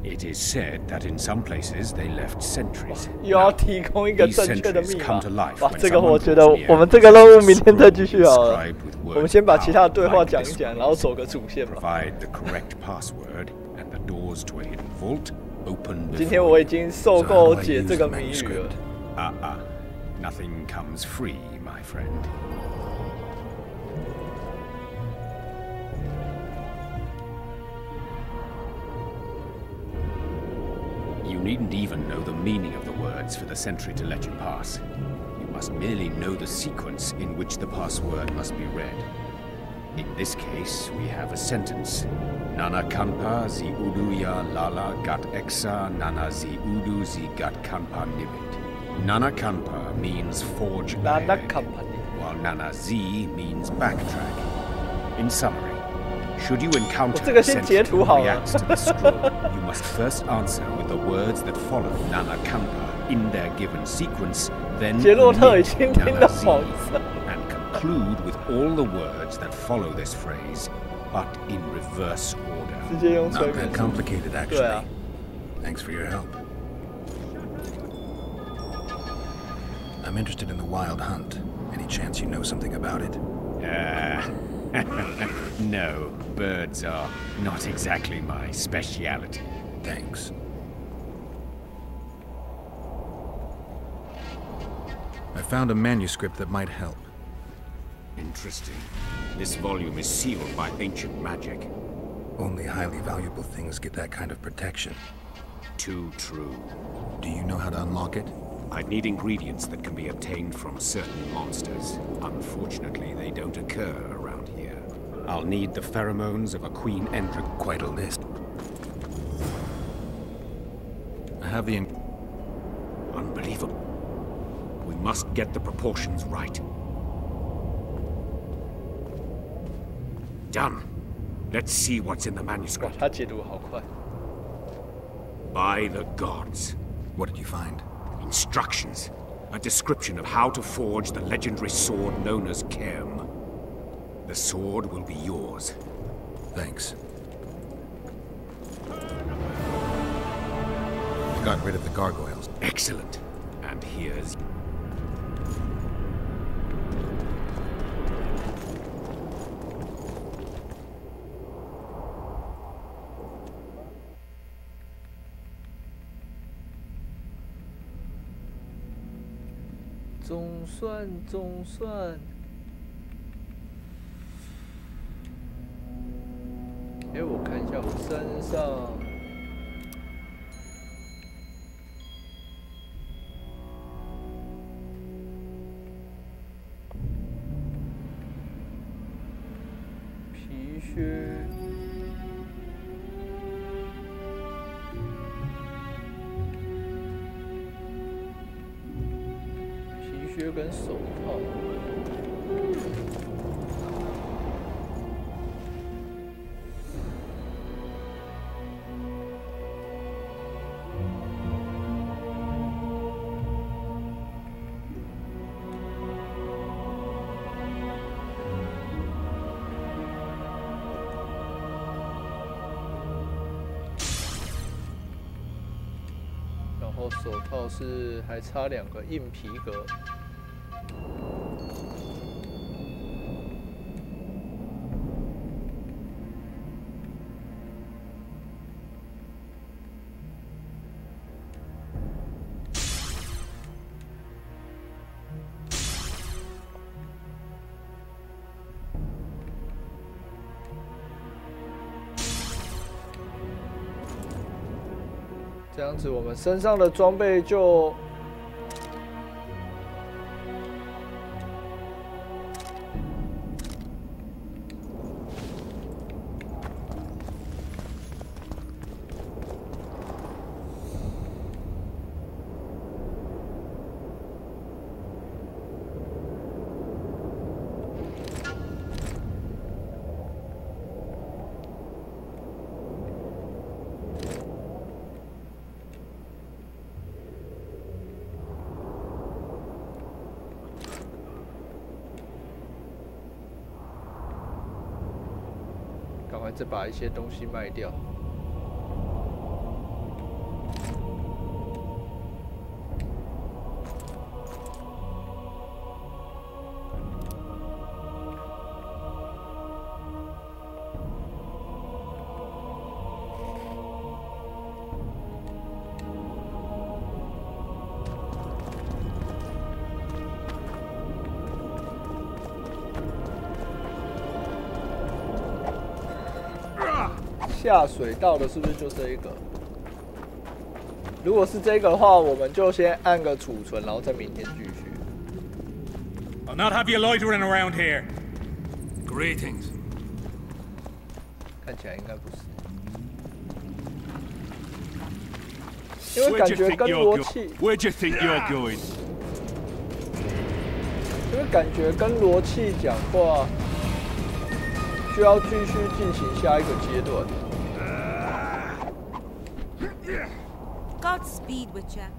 It is said that in some places they left sentries. 又要提供一个正确的密码。 come to life 哇，这个我觉得我们这个任务明天再继续好了。我们先把其他的对话讲一讲，然后走个主线吧。 Provide the correct password and the doors to a hidden vault open. 今天我已经受够解这个谜语了。Nothing comes free, my friend. You needn't even know the meaning of the words for the sentry to let you pass. You must merely know the sequence in which the password must be read. In this case, we have a sentence. Nana kanpa zi udu ya lala gat exa nana zi udu zi gat kanpa nibit. Nana kanpa means forge ahead, while nana zi means backtrack. In summary, should you encounter a sentry who reacts to the scroll, you must first answer with the words that follow Nana Kampa in their given sequence, then Nana Zi, and conclude with all the words that follow this phrase, but in reverse order. Not that complicated, actually. Thanks for your help. I'm interested in the Wild Hunt. Any chance you know something about it? No, birds are not exactly my speciality. Thanks. I found a manuscript that might help. Interesting. This volume is sealed by ancient magic. Only highly valuable things get that kind of protection. Too true. Do you know how to unlock it? I'd need ingredients that can be obtained from certain monsters. Unfortunately, they don't occur around here. I'll need the pheromones of a Queen Endra. Quite a list. I have the... Unbelievable. We must get the proportions right. Done. Let's see what's in the manuscript. By the gods. What did you find? Instructions. A description of how to forge the legendary sword known as Kerm. The sword will be yours. Thanks. I got rid of the gargoyles. Excellent. And here's...总算。哎，我看一下我身上。靴跟手套。然后手套是还差2个硬皮革。 这样子，我们身上的装备就赶快再把一些东西卖掉。下水道的是不是就这一个？如果是这个的话，我们就先按个储存，然后再明天继续。I'll not have you loitering around here. Greetings. 看起来应该不是，因为感觉跟罗契。Where'd you think you're going? 因为感觉跟罗契讲话，需要继续进行下一个阶段。 Godspeed, Witcher.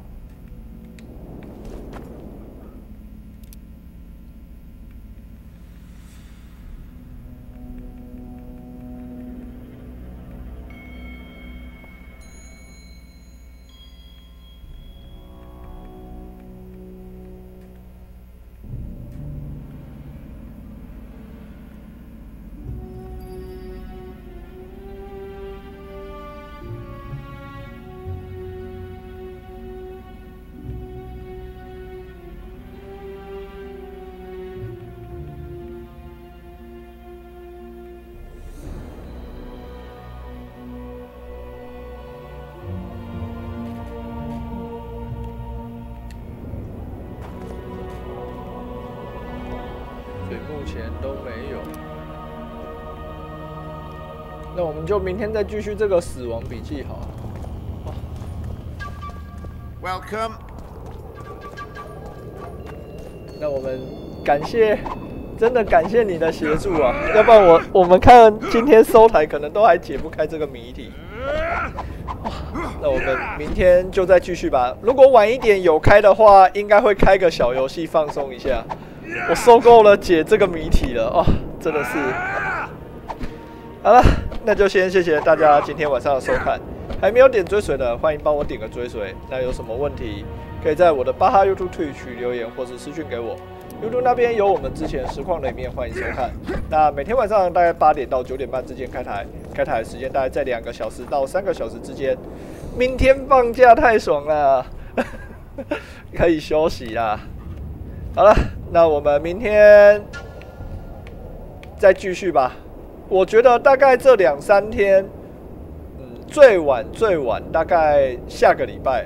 目前都没有，那我们就明天再继续这个死亡笔记好了。Welcome。那我们感谢，真的感谢你的协助啊，要不然我们看今天收台可能都还解不开这个谜题。那我们明天就再继续吧。如果晚一点有开的话，应该会开个小游戏放松一下。 我受够了解这个谜题了哦，真的是。好了，那就先谢谢大家今天晚上的收看。还没有点追随的，欢迎帮我点个追随。那有什么问题，可以在我的巴哈 YouTube TWITCH 留言或是私讯给我。YouTube 那边有我们之前实况的一面，欢迎收看。那每天晚上大概8点到9点半之间开台，开台的时间大概在2个小时到3个小时之间。明天放假太爽了，可以休息啦。好了。 那我们明天再继续吧。我觉得大概这2、3天，最晚大概下个礼拜，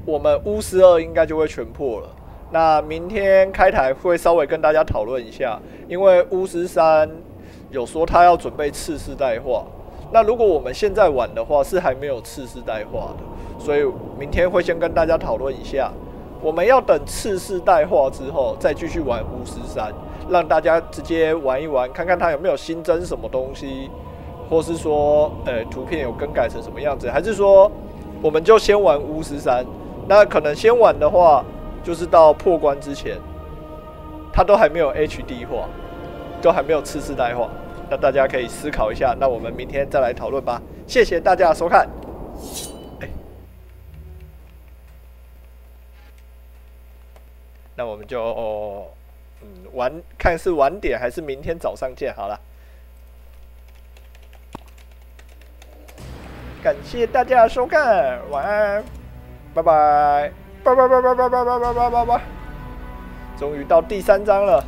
我们巫师2应该就会全破了。那明天开台会稍微跟大家讨论一下，因为巫师3有说他要准备次世代化。那如果我们现在玩的话，是还没有次世代化的，所以明天会先跟大家讨论一下。我们要等次世代化之后，再继续玩巫师3，让大家直接玩一玩，看看它有没有新增什么东西，或是说，图片有更改成什么样子，还是说我们就先玩巫师3？那可能先玩的话，就是到破关之前，它都还没有 HD 化，都还没有次世代化。那大家可以思考一下，那我们明天再来讨论吧。谢谢大家的收看。那我们就看是晚点还是明天早上见好了。感谢大家的收看，晚安，拜拜，拜拜拜拜拜拜拜拜拜拜。终于到第3章了。